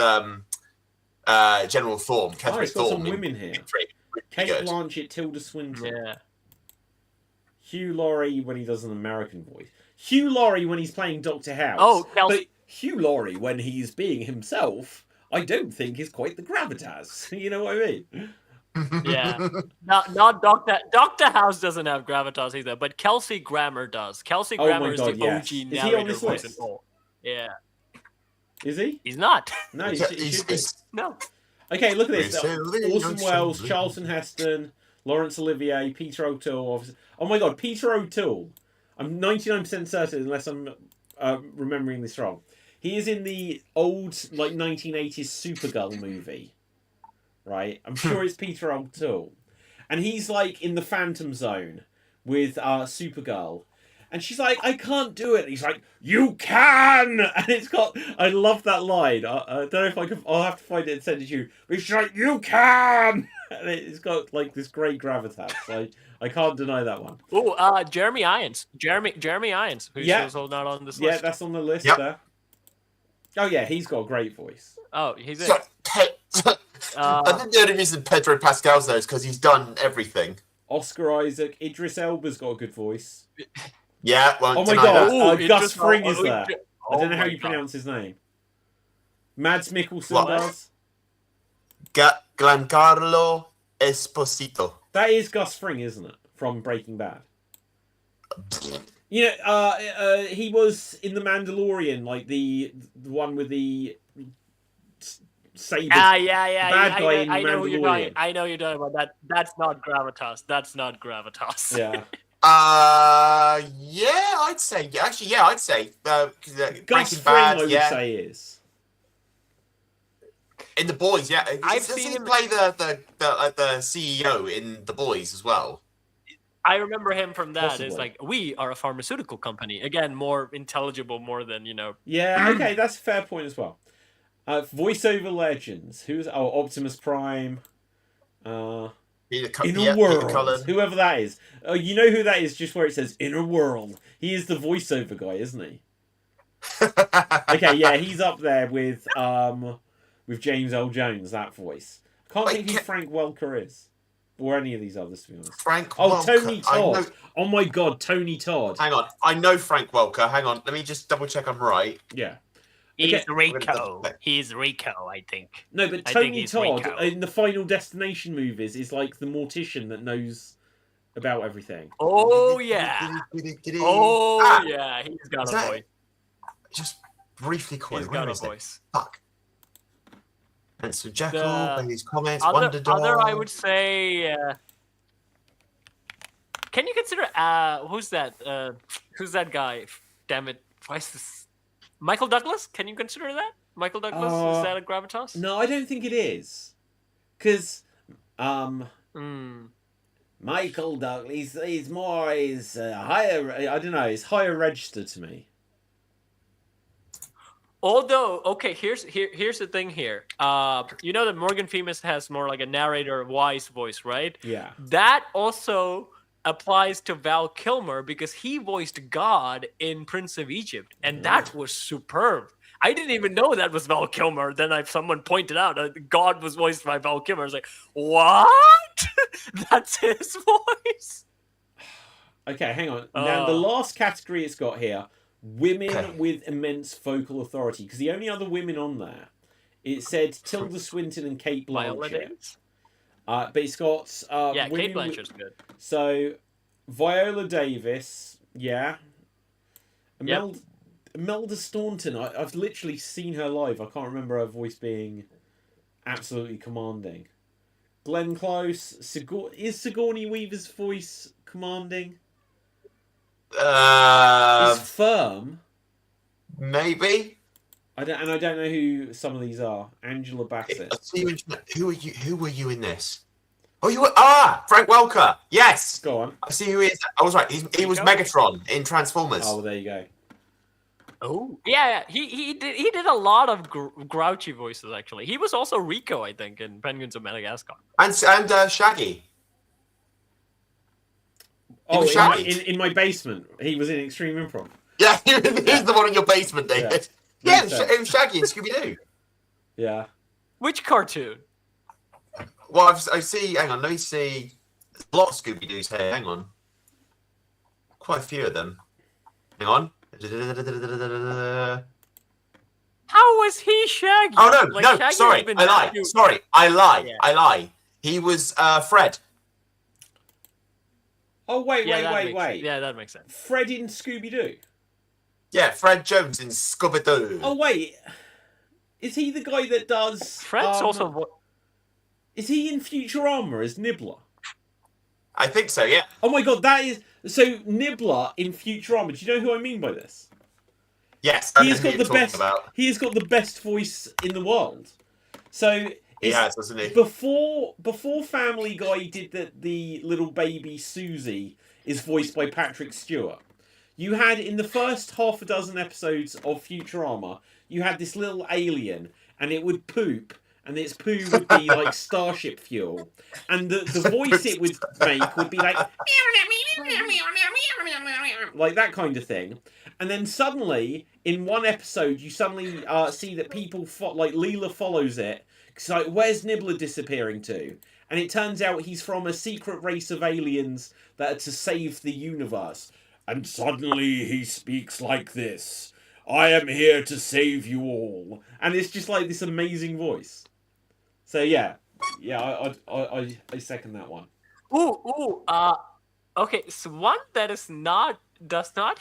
General Thorm, Catherine Thorm, some women here. Kate good. Blanchett, Tilda Swinton. Yeah. Hugh Laurie when he does an American voice. Hugh Laurie when he's playing Dr. House. Oh, but Kelsey. Hugh Laurie when he's being himself, I don't think is quite the gravitas. You know what I mean? Yeah. Not Dr. House doesn't have gravitas either, but Kelsey Grammer does. Kelsey Oh Grammer my is God, the yes. OG Is he narrator on this voice list? in all. Yeah. Is he? He's not. No, he He's- should be. he's- No. Okay, look at this. We're sailing Orson on Welles, Sunday. Charlton Heston, Laurence Olivier, Peter O'Toole. Obviously. Oh my God, Peter O'Toole. I'm 99% certain, unless I'm remembering this wrong. He is in the old, like, 1980s Supergirl movie. Right? I'm sure it's Peter O'Toole. And he's, like, in the Phantom Zone with Supergirl. And she's like, I can't do it. And he's like, you can! And it's got... I love that line. I don't know if I can... I'll have to find it and send it to you. But she's like, you can! And it's got, like, this great gravitas. So I can't deny that one. Oh, Jeremy Irons. Jeremy Irons, who's Yeah. also not on this Yeah, list. that's on the list Yep. there. Oh, yeah, he's got a great voice. Oh, he's in. So, I think the only reason Pedro Pascal's there is because he's done everything. Oscar Isaac. Idris Elba's got a good voice. Yeah, well, Oh my God. Ooh, Gus Fring is oh, there. I don't know oh how my you God. pronounce his name. Mads Mikkelsen What? does. Giancarlo Esposito. That is Gus Fring, isn't it? From Breaking Bad. You know, he was in The Mandalorian, like the one with the saber. Yeah. Bad guy in I know who you're talking. Mandalorian. I know you're talking about that. That's not gravitas. That's not gravitas. Yeah. Yeah, I'd say. Actually, yeah, I'd say. Gus Breaking Fring, Bad, I would yeah. say is. In The Boys, yeah. I've Doesn't seen he him- play the CEO in The Boys as well? I remember him from that. Possibly. It's like, we are a pharmaceutical company. Again, more intelligible, more than, Yeah, okay, that's a fair point as well. Voiceover legends. Who's Optimus Prime? Inner World. Cullen. Whoever that is. Oh, you know who that is? Just where it says Inner World. He is the voiceover guy, isn't he? Okay, yeah, he's up there with James L. Jones. That voice. Can't Wait, think who Frank Welker is, or any of these others, to be honest. Frank Oh, Welker. Tony I know- Todd. Oh my God, Tony Todd. Hang on. I know Frank Welker. Hang on. Let me just double check I'm right. Yeah. he's Okay. Rico. He's Rico, I think. No, but I think Tony he's Todd Rico. in the Final Destination movies is like the mortician that knows about everything. Oh, yeah. Ah, Yeah. He's got Is a that- voice. Just briefly quick. He's Where got a is it? voice. Fuck. Answer Jackal, The Bailey's comments, Wonder Dog. Other, I would say. Can you consider who's that guy? Damn it! Why is this? Michael Douglas? Can you consider that? Michael Douglas, is that a gravitas? No, I don't think it is. Because, Michael Douglas, he's more, he's higher, I don't know, he's higher register to me. Although, okay, here's the thing here. You know that Morgan Freeman has more like a narrator wise voice, right? Yeah. That also applies to Val Kilmer because he voiced God in Prince of Egypt, and that was superb. I didn't even know that was Val Kilmer. Then someone pointed out God was voiced by Val Kilmer. I was like, what? That's his voice? Okay, hang on. Now, the last category it's got here, women with immense vocal authority, because the only other women on there, it said Tilda Swinton and Kate Viola Blanchett. Davis? But it's got Yeah, women Kate Blanchett's good. So, Viola Davis, yeah. Imelda Staunton, I've literally seen her live. I can't remember her voice being absolutely commanding. Glenn Close, is Sigourney Weaver's voice commanding? Is Firm? Maybe. I don't know who some of these are. Angela Bassett. Who were you in this? Oh, you were Frank Welker. Yes. Go on. I see who he is. I was right. He was Megatron in Transformers. Oh, there you go. Oh, yeah. He did a lot of grouchy voices actually. He was also Rico, I think, in Penguins of Madagascar. And Shaggy. Oh, was Shaggy. in my basement. He was in Extreme Improv. Yeah, he's the one in your basement, David. Yeah, Yeah. it was Shaggy and Scooby Doo. Yeah. Which cartoon? Well, I see. Hang on, let me see. There's a lot of Scooby Doo's here. Hang on, quite a few of them. Hang on. How was he Shaggy? Oh no, Like, no, Shaggy sorry, has been I lie. Matthew- Sorry, I lie. Yeah. I lie. He was Fred. Oh wait. Yeah, that makes sense. Fred in Scooby Doo. Yeah, Fred Jones in Scooby Doo. Oh wait, is he the guy that does? Fred's also. Is he in Futurama as Nibbler? I think so. Yeah. Oh my god, that is so Nibbler in Futurama. Do you know who I mean by this? Yes. He has got the best. About. He has got the best voice in the world. So He has, doesn't he? before Family Guy did the little baby Susie is voiced by Patrick Stewart. You had in the first half a dozen episodes of Futurama, you had this little alien, and it would poop, and its poo would be like starship fuel, and the voice it would make would be like that kind of thing. And then suddenly, in one episode, you suddenly see that people like Leela follows it. It's like, where's Nibbler disappearing to? And it turns out he's from a secret race of aliens that are to save the universe. And suddenly he speaks like this. I am here to save you all. And it's just like this amazing voice. So yeah, I second that one. Okay, so one that does not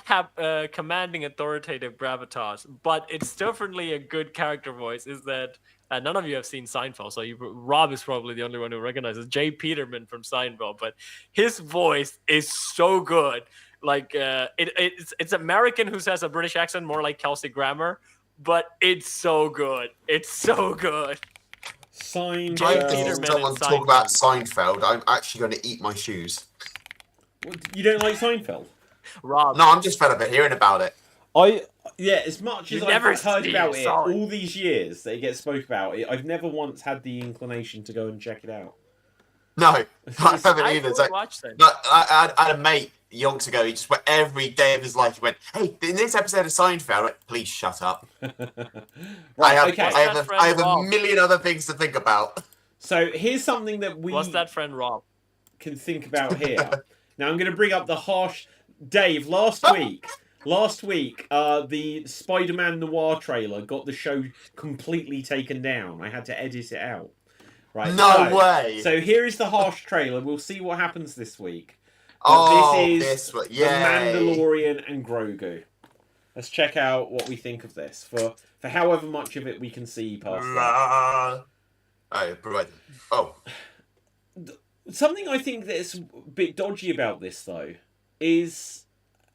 have commanding authoritative gravitas, but it's definitely a good character voice. Is that none of you have seen Seinfeld, so Rob is probably the only one who recognizes Jay Peterman from Seinfeld, but his voice is so good. Like it's American who says a British accent, more like Kelsey Grammer, but it's so good. It's so good. Seinfeld. Someone talk about Seinfeld. I'm actually going to eat my shoes. You don't like Seinfeld? Rob. No, I'm just fed up of hearing about it. As much as I've heard about it all these years that it gets spoke about, I've never once had the inclination to go and check it out. No, I haven't either. I watched it. But I had a mate yonks ago. He just went every day of his life. He went, "Hey, in this episode of Seinfeld," I'm like, please shut up. Right, I have a million other things to think about. So here's something that we What's that friend Rob can think about here. Now I'm going to bring up the harsh. Dave, last week, the Spider-Man Noir trailer got the show completely taken down. I had to edit it out. Right? No way. So here is the harsh trailer. We'll see what happens this week. But this is the Mandalorian and Grogu. Let's check out what we think of this for however much of it we can see past that. Something I think that's a bit dodgy about this though is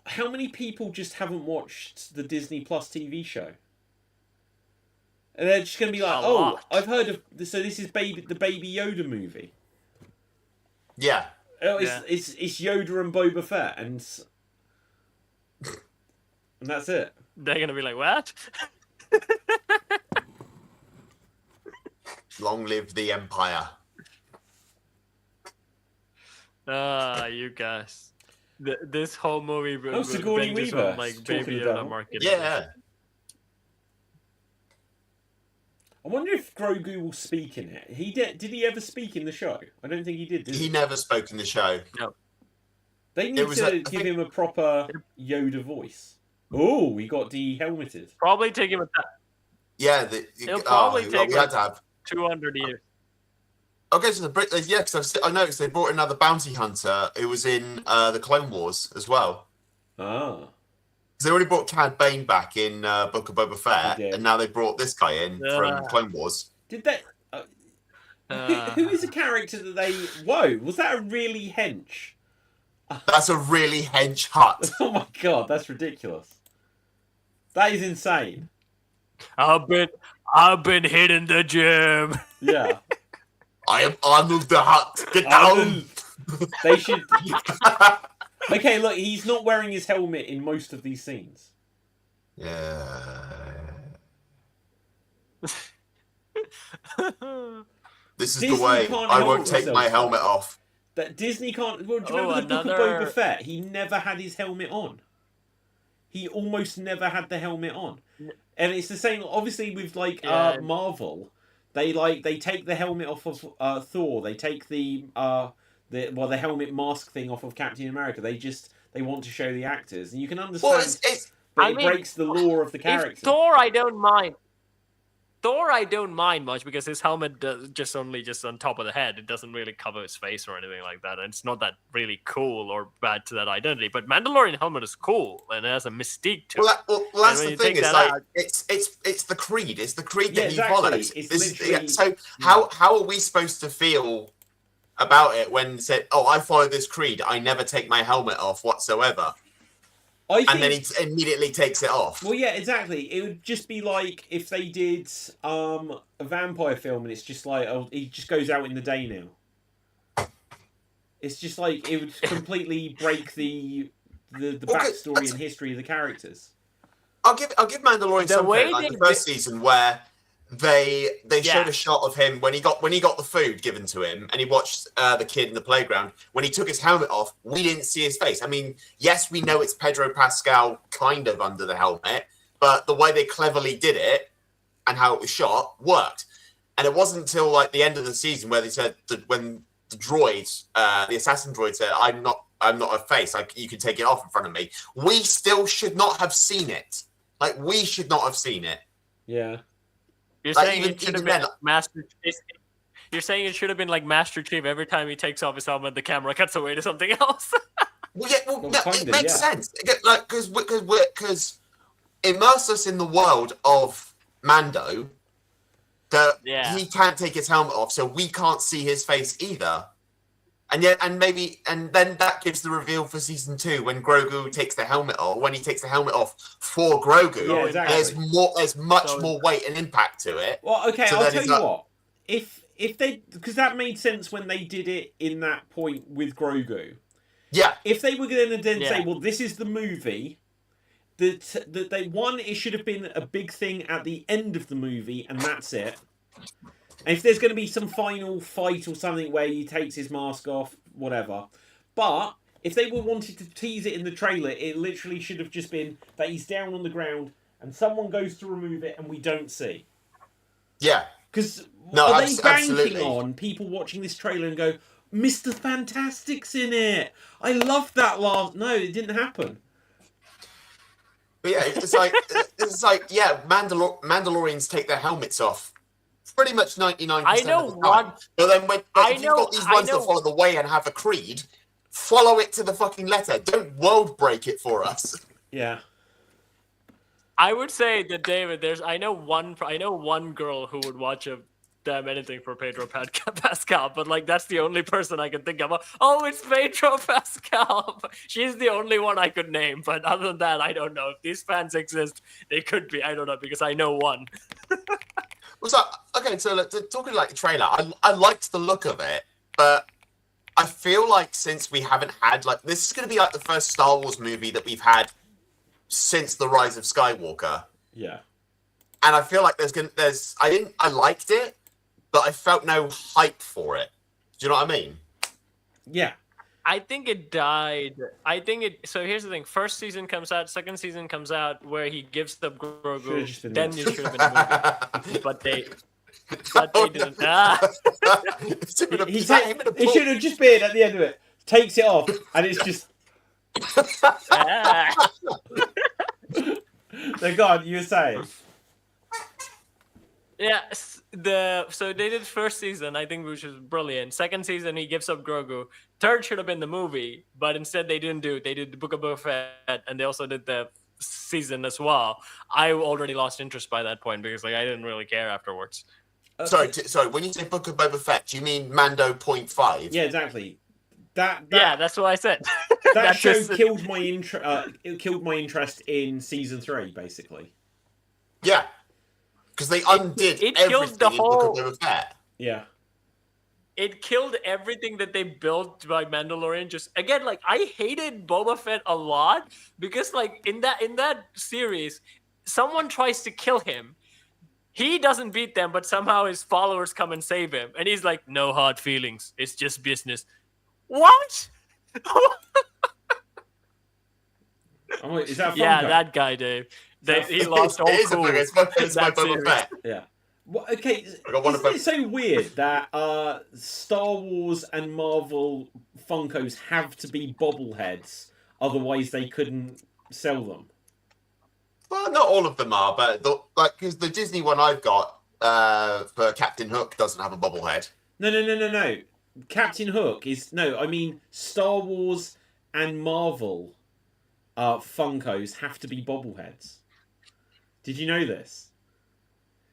how many people just haven't watched the Disney Plus TV show. And they're just going to be like, I've heard of this. So this is the Baby Yoda movie. Yeah. Oh, it's Yoda and Boba Fett, and that's it. They're going to be like, what? Long live the Empire. You guys. This whole movie Sigourney Weaver on, like Baby Yoda marketing. Yeah. I wonder if Grogu will speak in it. Did he ever speak in the show? I don't think he did. He never spoke in the show. No. They need to give him a proper Yoda voice. Oh, he got de-helmeted. Probably take him a time. Yeah, It'll probably take we had to have 200 years. Okay, so because I noticed they brought another bounty hunter who was in the Clone Wars as well. Ah. Because they already brought Cad Bane back in Book of Boba Fett, and now they brought this guy in from Clone Wars. Did they? Who is a character that they? Whoa, was that a really hench? That's a really hench hut. Oh my god, that's ridiculous. That is insane. I've been hitting the gym. Yeah. I am Arnold the Hut. Get down. They should. Okay, look, he's not wearing his helmet in most of these scenes. Yeah. This is Disney the way. can't I help won't take my themselves. helmet off. That Disney can't. Well, do you remember the Book of Boba Fett? He never had his helmet on. He almost never had the helmet on, and it's the same. Obviously, with like Marvel, They take the helmet off of Thor. They take the helmet mask thing off of Captain America. They want to show the actors, and you can understand. Well, it's but it breaks the lore of the character. If Thor, I don't mind. Thor, I don't mind much because his helmet just on top of the head. It doesn't really cover his face or anything like that, and it's not that really cool or bad to that identity. But Mandalorian helmet is cool and it has a mystique to it. Well, that's the thing. Is like it's the creed. It's the creed that he follows. So how are we supposed to feel about it when said, "Oh, I follow this creed. I never take my helmet off whatsoever." And then he immediately takes it off. Well, yeah, exactly. It would just be like if they did a vampire film, and it's just like, oh, he just goes out in the day now. It's just like it would completely break the backstory and history of the characters. I'll give Mandalorian some credit, like the first season where they showed a shot of him when he got the food given to him, and he watched the kid in the playground. When he took his helmet off, we didn't see his face. I mean, yes, we know it's Pedro Pascal kind of under the helmet, but the way they cleverly did it and how it was shot worked. And it wasn't until like the end of the season where they said that when the droid, the assassin droid, said, "I'm not a face. Like you can take it off in front of me." We still should not have seen it. Like we should not have seen it. Yeah. You're saying it should have been Master Chief. You're saying it should have been like Master Chief. Every time he takes off his helmet, the camera cuts away to something else. It makes sense. Like because immerse us in the world of Mando. That he can't take his helmet off, so we can't see his face either. And then that gives the reveal for season 2 when Grogu takes the helmet off. When he takes the helmet off for Grogu, yeah, exactly. There's much more weight and impact to it. Well, okay, I'll tell you what. If they, because that made sense when they did it in that point with Grogu. Yeah. If they were going to then say, well, this is the movie. It should have been a big thing at the end of the movie, and that's it. And if there's going to be some final fight or something where he takes his mask off, whatever. But if they were wanted to tease it in the trailer, it literally should have just been that he's down on the ground and someone goes to remove it and we don't see. Yeah. Because are they banking on people watching this trailer and go, Mr. Fantastic's in it? I love that last... No, it didn't happen. But yeah, it's like Mandalorians take their helmets off. Pretty much 99% of the time. But then if you've got these ones that follow the way and have a creed, follow it to the fucking letter. Don't world break it for us. Yeah. I would say that David, I know one girl who would watch a damn anything for Pedro Pascal, but like that's the only person I can think of. Oh, it's Pedro Pascal. She's the only one I could name, but other than that, I don't know. If these fans exist, they could be. I don't know because I know one. So talking like the trailer, I liked the look of it, but I feel like since we haven't had this is going to be like the first Star Wars movie that we've had since the Rise of Skywalker. Yeah. And I feel like I liked it, but I felt no hype for it. Do you know what I mean? Yeah. I think it died. So here's the thing. First season comes out. Second season comes out where he gives up Grogu. Then it should have been a movie. But they didn't. It should have just been at the end of it. Takes it off. And it's just... So God, you were saying... Yeah, so they did first season, I think, which was brilliant. Second season, he gives up Grogu. Third should have been the movie, but instead they didn't do it. They did the Book of Boba Fett, and they also did the season as well. I already lost interest by that point because I didn't really care afterwards. Sorry. When you say Book of Boba Fett, do you mean Mando 0.5? Yeah, exactly. That's what I said. That show killed my interest in season 3, basically. Yeah. Because they undid everything in Book of Boba Fett. Yeah. It killed everything that they built by Mandalorian. Just again, I hated Boba Fett a lot because in that series, someone tries to kill him. He doesn't beat them, but somehow his followers come and save him. And he's like, no hard feelings. It's just business. What? Is that that guy, Dave. He lost all cool. It's my Boba Fett. Yeah. Well, okay, I got one isn't it so weird that Star Wars and Marvel Funkos have to be bobbleheads, otherwise they couldn't sell them? Well, not all of them are, but because the Disney one I've got for Captain Hook doesn't have a bobblehead. No. Captain Hook is I mean Star Wars and Marvel Funkos have to be bobbleheads. Did you know this?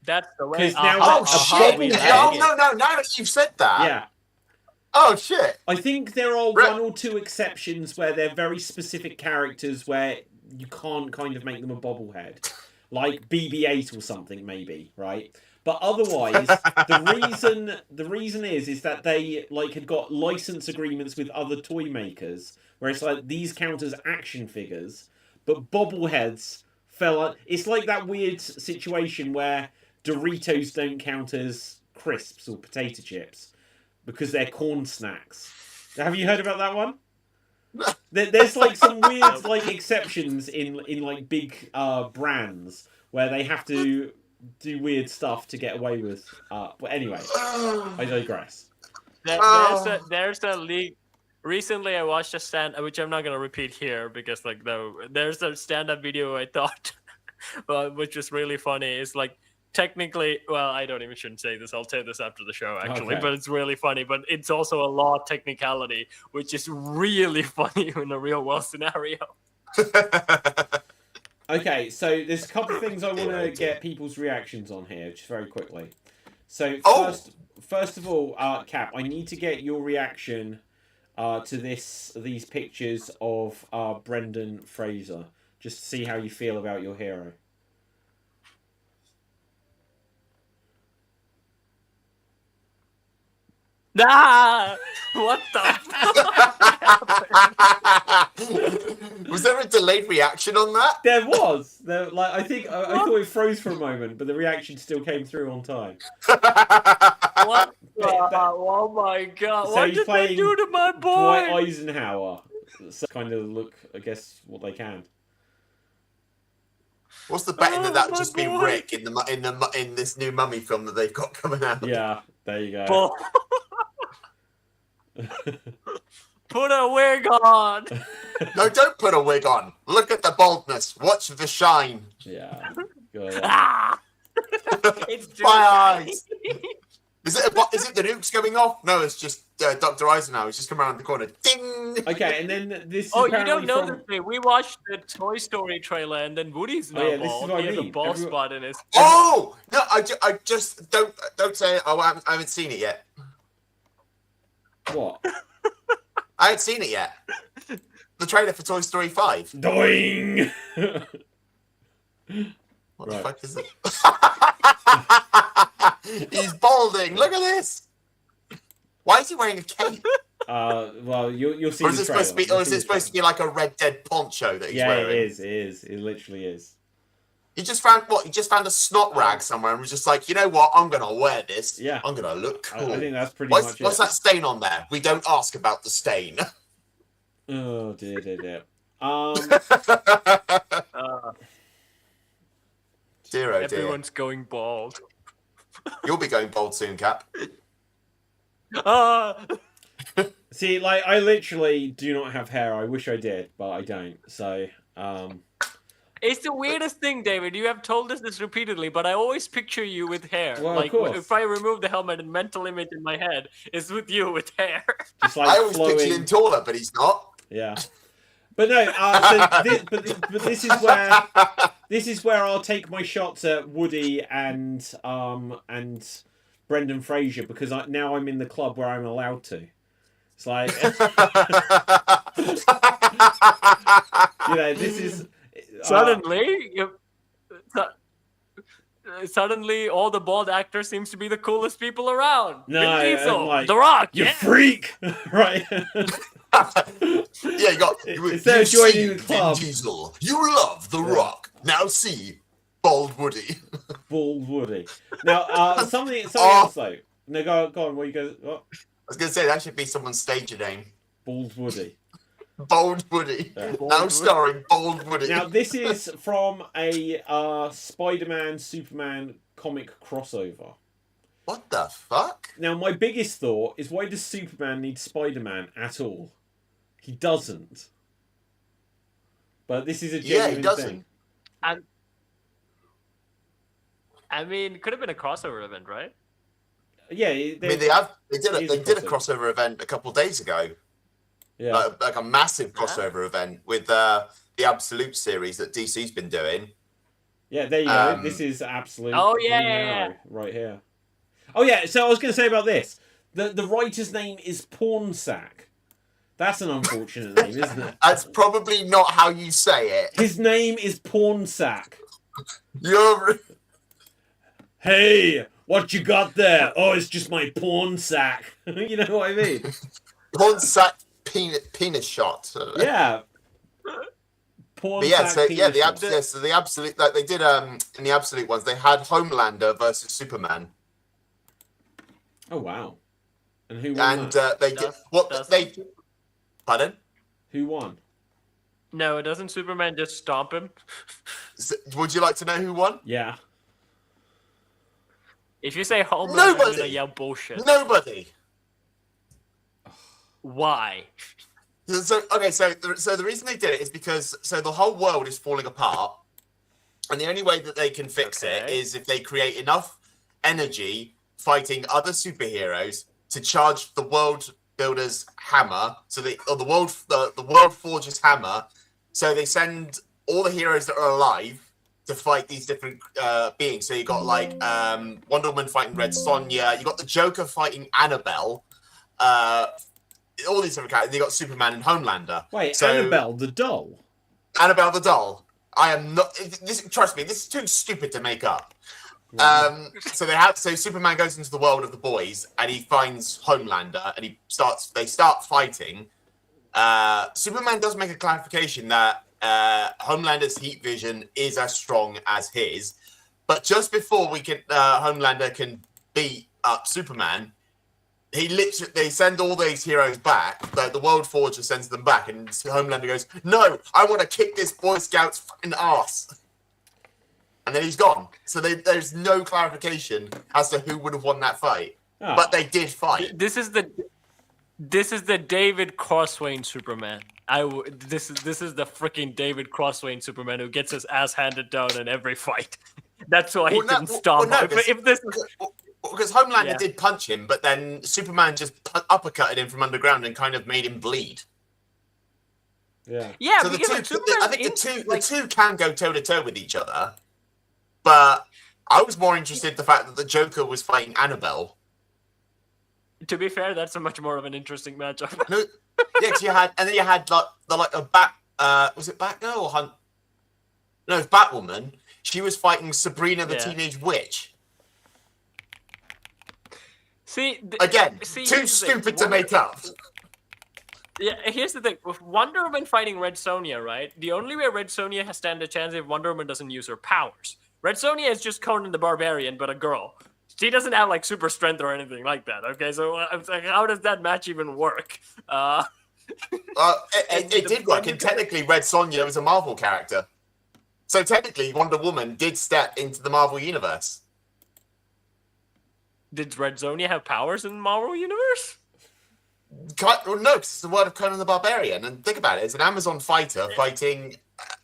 That's the way. 'Cause now Oh, that- shit! yeah. No. Now that you've said that. Yeah. Oh, shit. I think there are one or two exceptions where they're very specific characters where you can't kind of make them a bobblehead. Like BB-8 or something, maybe, right? But otherwise, the reason is that they had got license agreements with other toy makers, where it's like these count as action figures, but bobbleheads fell. It's like that weird situation where Doritos don't count as crisps or potato chips because they're corn snacks. Have you heard about that one? There's some weird exceptions in big brands where they have to do weird stuff to get away with. But anyway, I digress. There's a league. Recently, I watched a stand, which I'm not gonna repeat here because there's a stand-up video I thought, which was really funny. It's technically, well, I don't even shouldn't say this. I'll say this after the show, actually. Okay. But it's really funny. But it's also a law technicality, which is really funny in a real world scenario. Okay, so there's a couple of things I want to get people's reactions on here, just very quickly. So first of all, Cap, I need to get your reaction to these pictures of Brendan Fraser, just to see how you feel about your hero. Ah! What the fuck? Was there a delayed reaction on that? There was. I thought it froze for a moment, but the reaction still came through on time. What? Oh my god! So What he's did they playing do to my Dwight boy? Eisenhower. So kind of look, I guess, what they can. What's the betting that would my just be boy. Rick in this new Mummy film that they've got coming out? Yeah, there you go. Put a wig on. No, don't put a wig on. Look at the baldness. Watch the shine. Yeah. Good. Ah! It's too My shiny. eyes. Is it the nukes going off? No, it's just Dr. Eisenhower. He's just come around the corner. Ding! Okay, and then this is Oh, you apparently don't know from... this thing. We watched the Toy Story trailer, and then Woody's now Oh, yeah, this is bald. what I He has a mean. bald spot in his. Oh! No, I just don't say it. I haven't seen it yet. What? I haven't seen it yet. The trailer for Toy Story 5. Doing! What the fuck is it? He's balding. Look at this. Why is he wearing a cape? Well, you'll see. Or is it supposed to be? Or is it supposed to be like a Red Dead poncho that he's wearing? Yeah, it is. It literally is. He just found what? He just found a snot rag somewhere and was just like, you know what? I'm gonna wear this. Yeah. I'm gonna look cool. I think that's pretty much What's it. that stain on there? We don't ask about the stain. Oh dear. Dear, oh dear. Everyone's going bald. You'll be going bald soon, Cap. See, I literally do not have hair. I wish I did, but I don't. So, It's the weirdest thing, David. You have told us this repeatedly, but I always picture you with hair. Well, of course. If I remove the helmet, a mental image in my head is with you with hair. just I always flowing. pictured him taller, but he's not. Yeah, but no. But this is where I'll take my shots at Woody and Brendan Fraser, because now I'm in the club where I'm allowed to. It's like this is Suddenly, all the bald actors seems to be the coolest people around. No, Vin Diesel, I'm like, The Rock, you yeah. freak, right? Yeah, you got. Instead of joining the club. Vin Diesel, you love The Rock. Now see Bald Woody. Bald Woody. Now, something else though. No, go on. What you go? What? I was gonna say that should be someone's stage name. Bald Woody. Bold Woody. Yeah. Now starring Bold Woody. Now, this is from a Spider-Man Superman comic crossover. What the fuck? Now, my biggest thought is, why does Superman need Spider-Man at all? He doesn't. But this is a genuine he doesn't. thing. I mean, could have been a crossover event, right? Yeah, they did a crossover event a couple of days ago. Yeah, like a massive crossover event with the Absolute series that DC's been doing. Yeah, there you go. This is Absolute. Oh yeah, right here. Oh yeah. So I was going to say about this. The writer's name is Pornsack. That's an unfortunate name, isn't it? That's probably not how you say it. His name is Pornsack. You're. Hey, what you got there? Oh, it's just my porn sack. You know what I mean? Porn sack penis shot. Yeah. Porn sack. So the Absolute, like they did in the Absolute ones, they had Homelander versus Superman. Oh wow! And who won? And that? Pardon? Who won? No, doesn't Superman just stomp him? Would you like to know who won? Yeah. If you say Homelander, I'm gonna yell bullshit. Nobody. Why? So the reason they did it is because the whole world is falling apart, and the only way that they can fix it is if they create enough energy fighting other superheroes to charge the world builder's hammer, the world forger's hammer. So they send all the heroes that are alive to fight these different beings. So you got like Wonder Woman fighting Red Sonja, you got the Joker fighting Annabelle, all these different characters. You got Superman and Homelander. Wait, so, Annabelle the doll. Annabelle the doll. I am not. Trust me, this is too stupid to make up. So Superman goes into the world of the boys and he finds Homelander and they start fighting. Superman does make a clarification that Homelander's heat vision is as strong as his, but just before Homelander can beat up Superman, they send all these heroes back. The World Forger sends them back, and Homelander goes, "No, I want to kick this Boy Scout's fucking ass," and then he's gone. So there's no clarification as to who would have won that fight, but they did fight. This is the David Crosswayne Superman. This is the freaking David Crosswayne Superman who gets his ass handed down in every fight. That's why he didn't stop. Because Homelander did punch him, but then Superman just uppercutted him from underground and kind of made him bleed. Yeah. Yeah. So the two can go toe to toe with each other, but I was more interested in the fact that the Joker was fighting Annabelle. To be fair, that's a much more of an interesting matchup. No, yeah, because you had a Bat. Was it Batgirl or Hunt? No, it's Batwoman. She was fighting Sabrina the Teenage Witch. Too stupid to make up. Yeah, here's the thing. With Wonder Woman fighting Red Sonja, right? The only way Red Sonja has stand a chance if Wonder Woman doesn't use her powers. Red Sonja is just Conan the Barbarian, but a girl. She doesn't have like super strength or anything like that. Okay, so I was like, how does that match even work? It did work, and technically Red Sonja was a Marvel character. So technically Wonder Woman did step into the Marvel universe. Did Red Sonja have powers in the Marvel universe? No, because it's the word of Conan the Barbarian. And think about it, it's an Amazon fighter fighting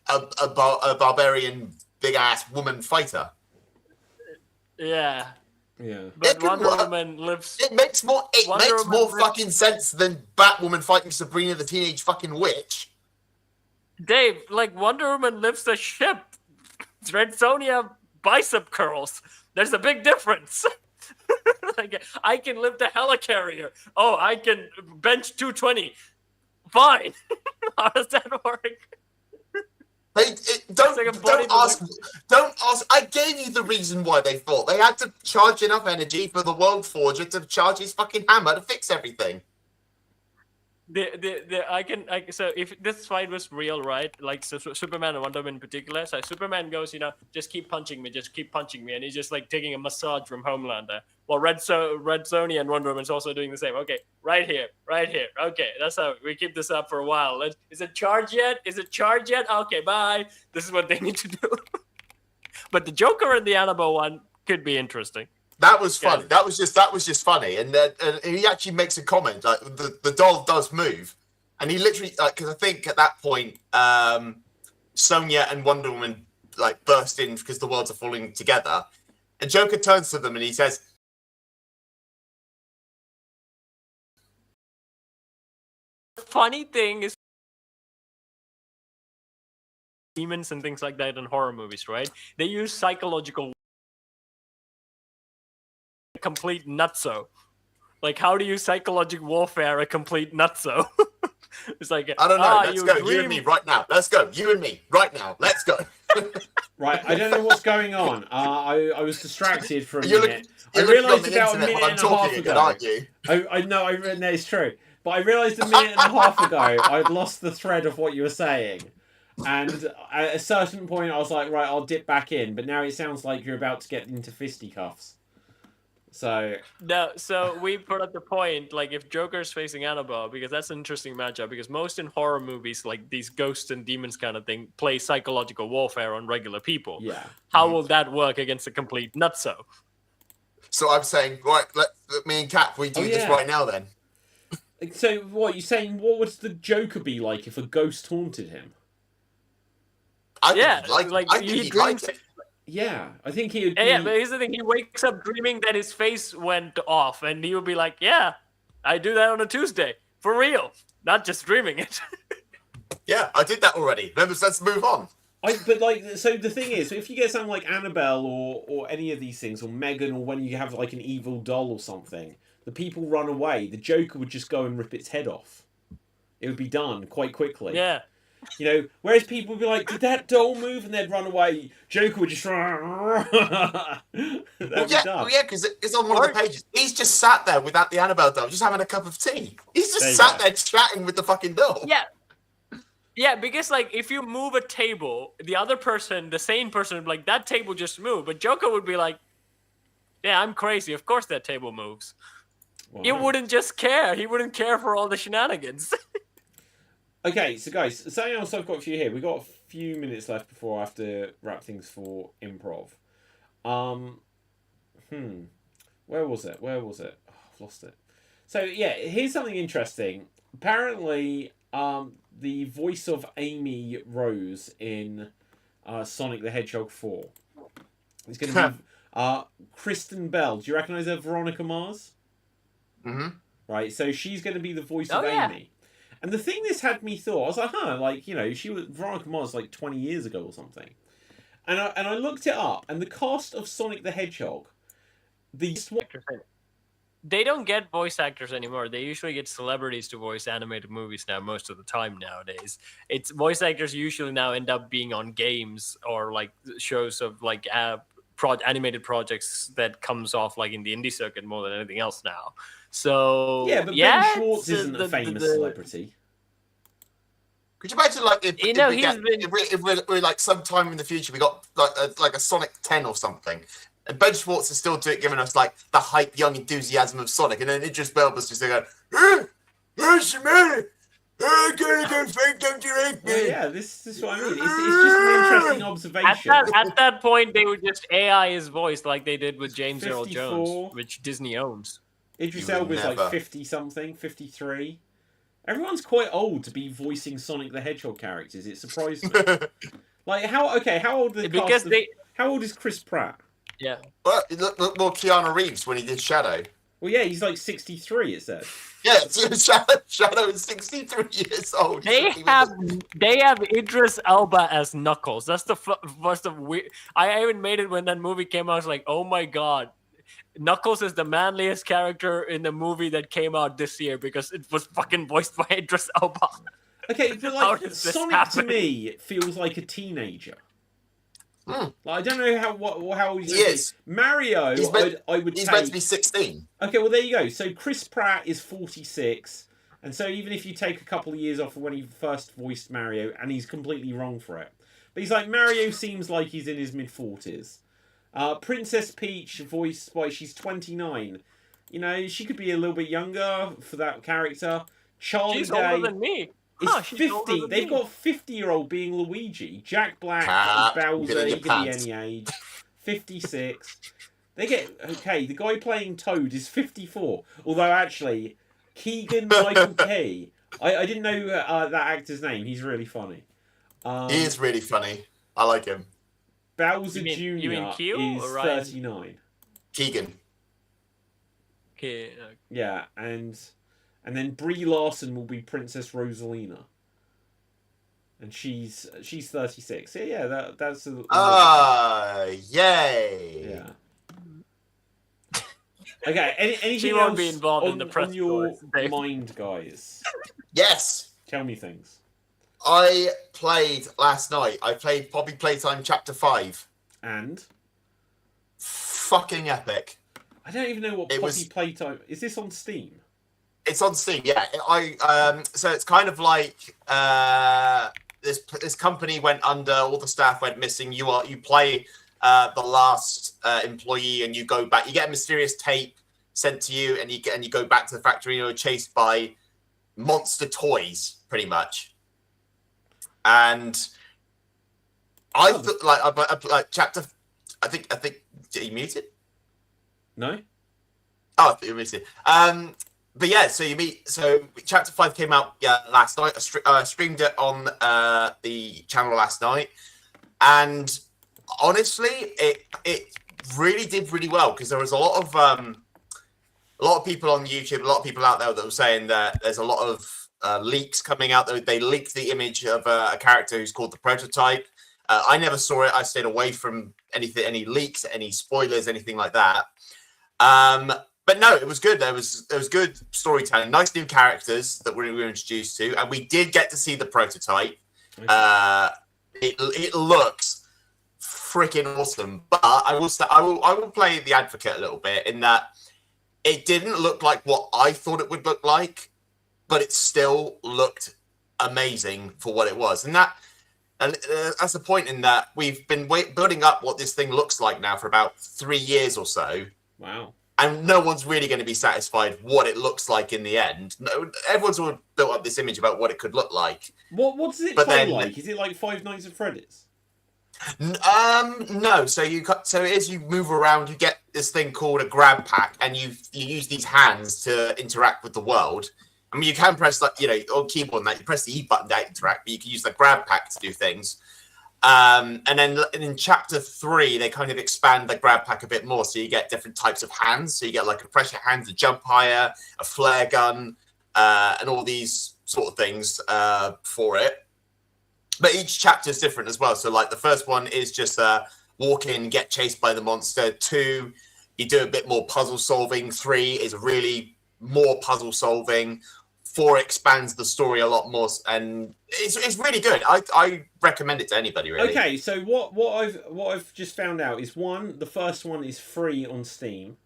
a barbarian big-ass woman fighter. Yeah. Yeah. But Wonder Woman lives... It makes more fucking sense than Batwoman fighting Sabrina the Teenage fucking Witch. Dave, like, Wonder Woman lifts a ship. Red Sonja bicep curls. There's a big difference. Like, I can lift a helicarrier. Oh, I can bench 220. Fine. How does that work? Don't ask. I gave you the reason why they fought. They had to charge enough energy for the World Forger to charge his fucking hammer to fix everything. So if this fight was real, right? Like Superman and Wonder Woman in particular. So Superman goes, just keep punching me, and he's just like taking a massage from Homelander. Well, Red Sonja and Wonder Woman's also doing the same. Okay, right here. Okay, that's how we keep this up for a while. Is it charged yet? Okay, bye. This is what they need to do. But the Joker and the Annabelle one could be interesting. That was funny. That was just funny. And he actually makes a comment like the doll does move, and he literally because I think at that point Sonya and Wonder Woman like burst in because the worlds are falling together, and Joker turns to them and he says, Funny thing is demons and things like that in horror movies, right? They use psychological complete nutso. Like, how do you psychological warfare a complete nutso? It's like, I don't know. Let's go. You and me right now. Let's go. You and me right now. Let's go. Right. I don't know what's going on. I was distracted for a minute. I realised about a minute and a half ago. Aren't you? I know. No, it's true. But I realised a minute and a half ago I'd lost the thread of what you were saying. And at a certain point I was like, right, I'll dip back in. But now it sounds like you're about to get into fisticuffs. So we put up the point, like, if Joker's facing Annabelle, because that's an interesting matchup, because most in horror movies, like these ghosts and demons kind of thing, play psychological warfare on regular people. Yeah. How will that work against a complete nutso? So I'm saying, right, let me and Cap, we do this right now then. So what you're saying? What would the Joker be like if a ghost haunted him? I think he'd like it. Yeah, I think he would. Yeah, but here's the thing: he wakes up dreaming that his face went off, and he would be like, "Yeah, I do that on a Tuesday for real, not just dreaming it." Yeah, I did that already. Let's move on. But like, so the thing is, if you get something like Annabelle or any of these things, or Megan, or when you have like an evil doll or something, the people run away. The Joker would just go and rip its head off. It would be done quite quickly. Yeah. You know, whereas people would be like, "Did that doll move?" and they'd run away. Joker would just run. Yeah, because it's on one of the pages. He's just sat there without the Annabelle doll, just having a cup of tea. He's just sat there chatting with the fucking doll. Yeah. Yeah, because like if you move a table, the other person, the sane person, would be like, that table just moved. But Joker would be like, yeah, I'm crazy. Of course that table moves. Wow. He wouldn't just care. He wouldn't care for all the shenanigans. Okay, so guys, something else I've got for you here. We've got a few minutes left before I have to wrap things for improv. Where was it? Oh, I've lost it. So yeah, here's something interesting. Apparently, the voice of Amy Rose in Sonic the Hedgehog 4 is going to be Kristen Bell. Do you recognise her, Veronica Mars? Mm-hmm. Right, so she's going to be the voice of Amy. And the thing this had me thought, I was like, like, you know, she was Veronica Mars like 20 years ago or something. And I looked it up, and the cast of Sonic the Hedgehog, they don't get voice actors anymore. They usually get celebrities to voice animated movies now most of the time nowadays. It's voice actors usually now end up being on games or like shows of like animated projects that comes off like in the indie circuit more than anything else now. So yeah, but Ben Schwartz isn't a famous celebrity. Could you imagine, like, if we're like sometime in the future we got like a Sonic 10 or something, and Ben Schwartz is still giving us like the hype, young enthusiasm of Sonic, and then Idris Elba's just going, "Where's the matter? I'm gonna go fake, don't you hate me?" Yeah, this is what I mean. It's just an interesting observation. At that point, they would just AI his voice like they did with James Earl Jones, which Disney owns. Idris Elba's like 50-something, 53. Everyone's quite old to be voicing Sonic the Hedgehog characters. It surprised me. Like, how old are how old is Chris Pratt? Yeah. Well, look more Keanu Reeves when he did Shadow. Well, yeah, he's like 63, it said. Yeah, Shadow is 63 years old. They have Idris Elba as Knuckles. That's the first of weird. I even made it when that movie came out. I was like, oh my god. Knuckles is the manliest character in the movie that came out this year because it was fucking voiced by Idris Elba. Okay, but like Sonic to me feels like a teenager. Like, I don't know how he is. Mario, I would he's take... meant to be 16. Okay, well there you go. So Chris Pratt is 46, and so even if you take a couple of years off of when he first voiced Mario, and he's completely wrong for it, but he's like Mario seems like he's in his mid-40s. Princess Peach, voiced by, she's 29. You know, she could be a little bit younger for that character. Charlie She's Day older than me. is She's older 50. than They've me. got 50-year-old being Luigi. Jack Black Cat, is get Bowser. in He your can be pants. any age. 56. They get... Okay, the guy playing Toad is 54. Although, actually, Keegan Michael Key... I didn't know that actor's name. He's really funny. He is really funny. I like him. Bowser You mean Jr. Keo is or Ryan? 39. Keegan. Okay. Yeah, and then Brie Larson will be Princess Rosalina, and she's 36. Yeah, that's Yay! yeah. Okay, anything She else won't be involved in the press on your tours, Dave. mind, guys? Yes. Tell me things. I played last night. I played Poppy Playtime Chapter 5. And Fucking epic. I don't even know what Poppy Playtime is. This on Steam? It's on Steam, yeah. So it's kind of like this company went under, all the staff went missing. You play the last employee, and you go back. You get a mysterious tape sent to you, and you go back to the factory. And you're chased by monster toys, pretty much. And I thought, like chapter. I think. Are you muted? No. Oh, you're muted. But yeah, so chapter 5 came out last night. I streamed it on the channel last night, and honestly, it really did really well, because there was a lot of people on YouTube, a lot of people out there that were saying that there's a lot of leaks coming out. They leaked the image of a character who's called the Prototype. I never saw it. I stayed away from any leaks, any spoilers, anything like that. But no, it was good. There was good storytelling, nice new characters that we were introduced to, and we did get to see the Prototype. Okay. It looks freaking awesome. But I will play the advocate a little bit, in that it didn't look like what I thought it would look like, but it still looked amazing for what it was. And that's the point, in that we've been building up what this thing looks like now for about 3 years or so. Wow. And no one's really going to be satisfied what it looks like in the end. No, everyone's all built up this image about what it could look like. What does it play like? Is it like Five Nights at Freddy's? No. So as you move around, you get this thing called a grab pack, and you use these hands to interact with the world. I mean, you can press on keyboard, and that you press the E button to interact, but you can use the grab pack to do things. And then in chapter 3, they kind of expand the grab pack a bit more, so you get different types of hands. So you get like a pressure hand to jump higher, a flare gun, and all these sort of things for it. But each chapter is different as well. So like the first one is just walk in, get chased by the monster. 2, you do a bit more puzzle solving. 3 is really more puzzle solving. 4 expands the story a lot more, and it's really good. I recommend it to anybody, really. Okay, so what I've just found out is, 1, the first one is free on Steam.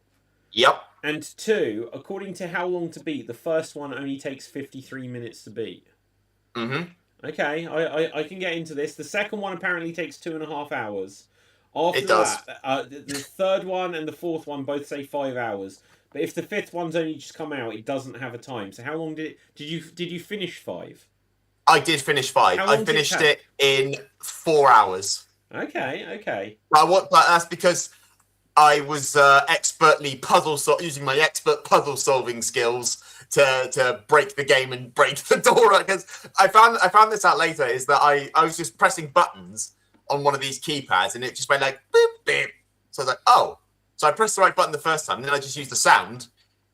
Yep. And 2, according to How Long to Beat, the first one only takes 53 minutes to beat. Mm-hmm. Okay, I can get into this. The second one apparently takes 2.5 hours. After It does. that, the third one and the fourth one both say 5 hours. But if the fifth one's only just come out, it doesn't have a time. So how long did you finish 5? I did finish 5. I finished it in 4 hours. Okay. But that's because I was expertly using my expert puzzle solving skills to break the game and break the door. Because I found this out later, is that I was just pressing buttons on one of these keypads, and it just went like boop beep. So I was like, oh. So I pressed the right button the first time, and then I just used the sound.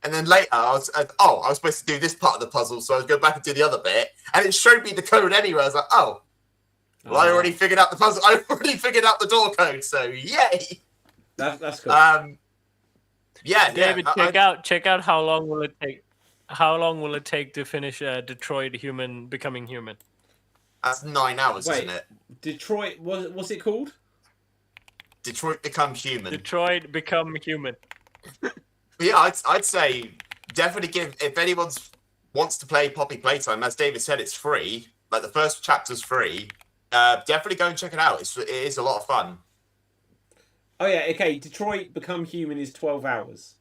And then later, I was supposed to do this part of the puzzle, so I would go back and do the other bit, and it showed me the code anyway. I was like, oh, well, I already figured out the puzzle. I already figured out the door code, so yay! That's cool. Yeah, David, check out how long will it take? How long will it take to finish Detroit Becoming Human? That's 9 hours, isn't it? Detroit, what's it called? Detroit Become Human. Detroit Become Human. Yeah, I'd say definitely if anyone wants to play Poppy Playtime, as David said, it's free. Like the first chapter's free. Definitely go and check it out. It is a lot of fun. Oh yeah, okay. Detroit Become Human is 12 hours.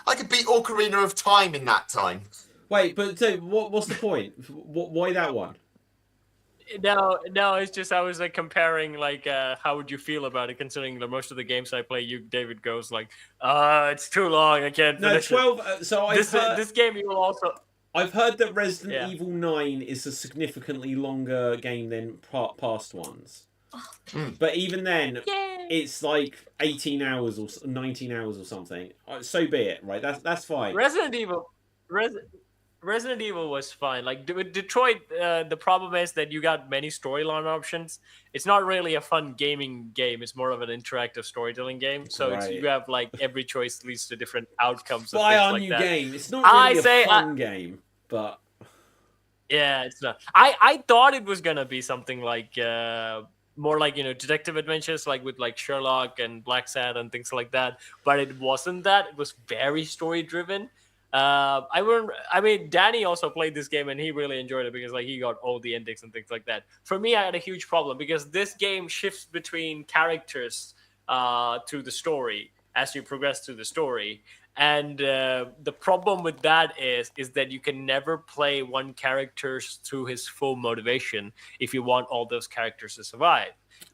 I could beat Ocarina of Time in that time. Wait, but so what's the point? Why that one? No, it's just I was like comparing like how would you feel about it considering that most of the games I play, David goes like, it's too long, I can't finish 12. it. So This game you will also. I've heard that Resident Evil 9 is a significantly longer game than past ones. But even then, it's like 18 hours or 19 hours or something. So be it, right? That's fine. Resident Evil was fine. Like with Detroit, the problem is that you got many storyline options. It's not really a fun gaming game. It's more of an interactive storytelling game. So you have like every choice leads to different outcomes. Buy our new game. It's not really a fun game, but yeah, it's not. I thought it was gonna be something like more like detective adventures, like with like Sherlock and Black Sad and things like that. But it wasn't that. It was very story driven. I mean, Danny also played this game and he really enjoyed it because like he got all the endings and things like that. For me, I had a huge problem because this game shifts between characters to the story as you progress through the story. And the problem with that is that you can never play one character to his full motivation if you want all those characters to survive.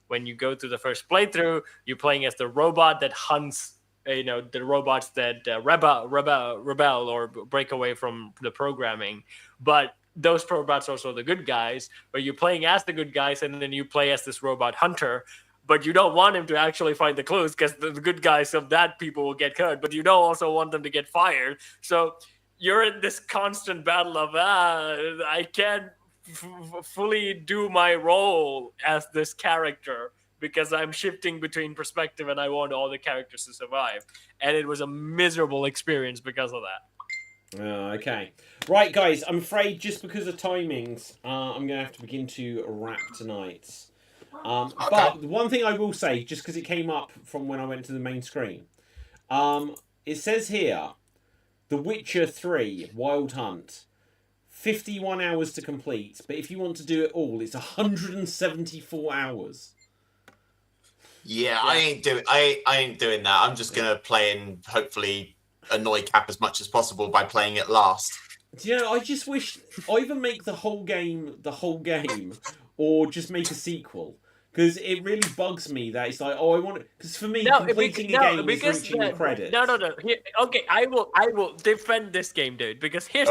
When you go through the first playthrough, you're playing as the robot that hunts the robots that rebel or break away from the programming. But those robots are also the good guys, but you're playing as the good guys and then you play as this robot hunter, but you don't want him to actually find the clues because the good guys of that people will get hurt, but you don't also want them to get fired. So you're in this constant battle of I can't fully do my role as this character because I'm shifting between perspective and I want all the characters to survive. And it was a miserable experience because of that. Okay. Right, guys, I'm afraid just because of timings, I'm going to have to begin to wrap tonight. But one thing I will say, just because it came up from when I went to the main screen, it says here, The Witcher 3 Wild Hunt, 51 hours to complete, but if you want to do it all, it's 174 hours. Yeah, I ain't doing that. I'm just gonna play and hopefully annoy Cap as much as possible by playing it last. Do you know, I just wish either make the whole game, or just make a sequel. Because it really bugs me that it's like, I want to. Because for me, completing a game is reaching the credits. No. Okay, I will defend this game, dude. Because here's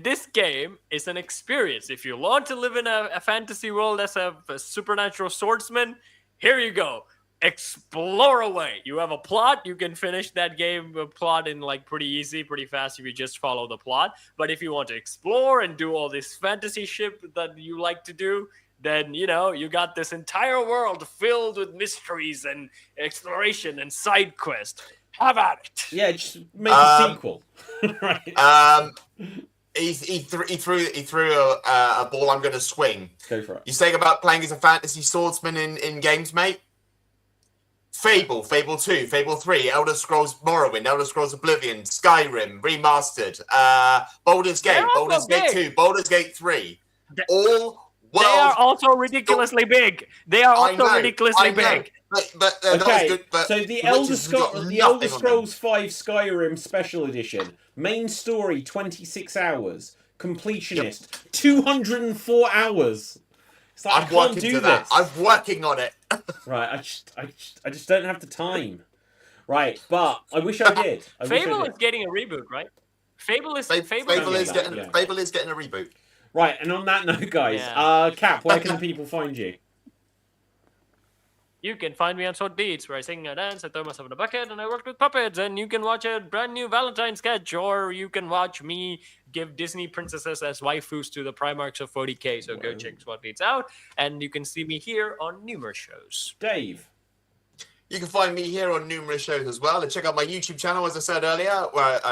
this game is an experience. If you want to live in a fantasy world as a supernatural swordsman, here you go. Explore away. You have a plot. You can finish that game plot in like pretty easy, pretty fast if you just follow the plot. But if you want to explore and do all this fantasy shit that you like to do, then you got this entire world filled with mysteries and exploration and side quest. Have at it. Yeah, just make a sequel. Right. He threw a ball I'm going to swing. Go for it. You're saying about playing as a fantasy swordsman in games, mate? Fable 2, Fable 3, Elder Scrolls Morrowind, Elder Scrolls Oblivion, Skyrim, Remastered, Baldur's Gate, Baldur's Gate 2, Baldur's Gate 3. They are also ridiculously big. They are also ridiculously big. But okay, good, but so the Elder Scrolls 5 Skyrim Special Edition, main story 26 hours, completionist 204 hours. It's like, I'm working to that. I'm working on it. Right, I just don't have the time. Right, but I wish I did. Fable is getting a reboot, right? Fable is getting a reboot. Right, and on that note, guys, Cap, where can people find you? You can find me on Sword Beats, where I sing and dance, I throw myself in a bucket, and I work with puppets. And you can watch a brand new Valentine sketch, or you can watch me give Disney princesses as waifus to the Primarchs of 40K. So go check Sword Beats out, and you can see me here on numerous shows. Dave. You can find me here on numerous shows as well, and check out my YouTube channel, as I said earlier,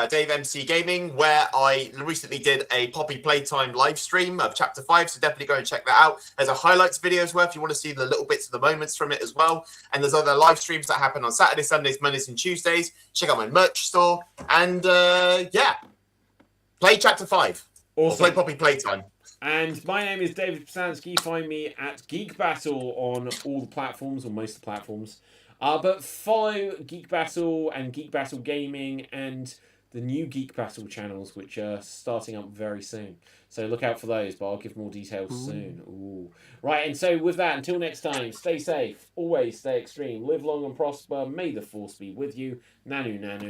Dave MC Gaming, where I recently did a Poppy Playtime live stream of Chapter 5, so definitely go and check that out. There's a highlights video as well if you want to see the little bits of the moments from it as well, and there's other live streams that happen on Saturdays, Sundays, Mondays, and Tuesdays. Check out my merch store, and play Chapter 5. Awesome. Or play Poppy Playtime. And my name is David Psansky. Find me at Geek Battle on all the platforms, or most of the platforms. But follow Geek Battle and Geek Battle Gaming and the new Geek Battle channels, which are starting up very soon. So look out for those, but I'll give more details soon. Ooh. Right, and so with that, until next time, stay safe, always stay extreme, live long and prosper, may the force be with you. Nanu Nanu.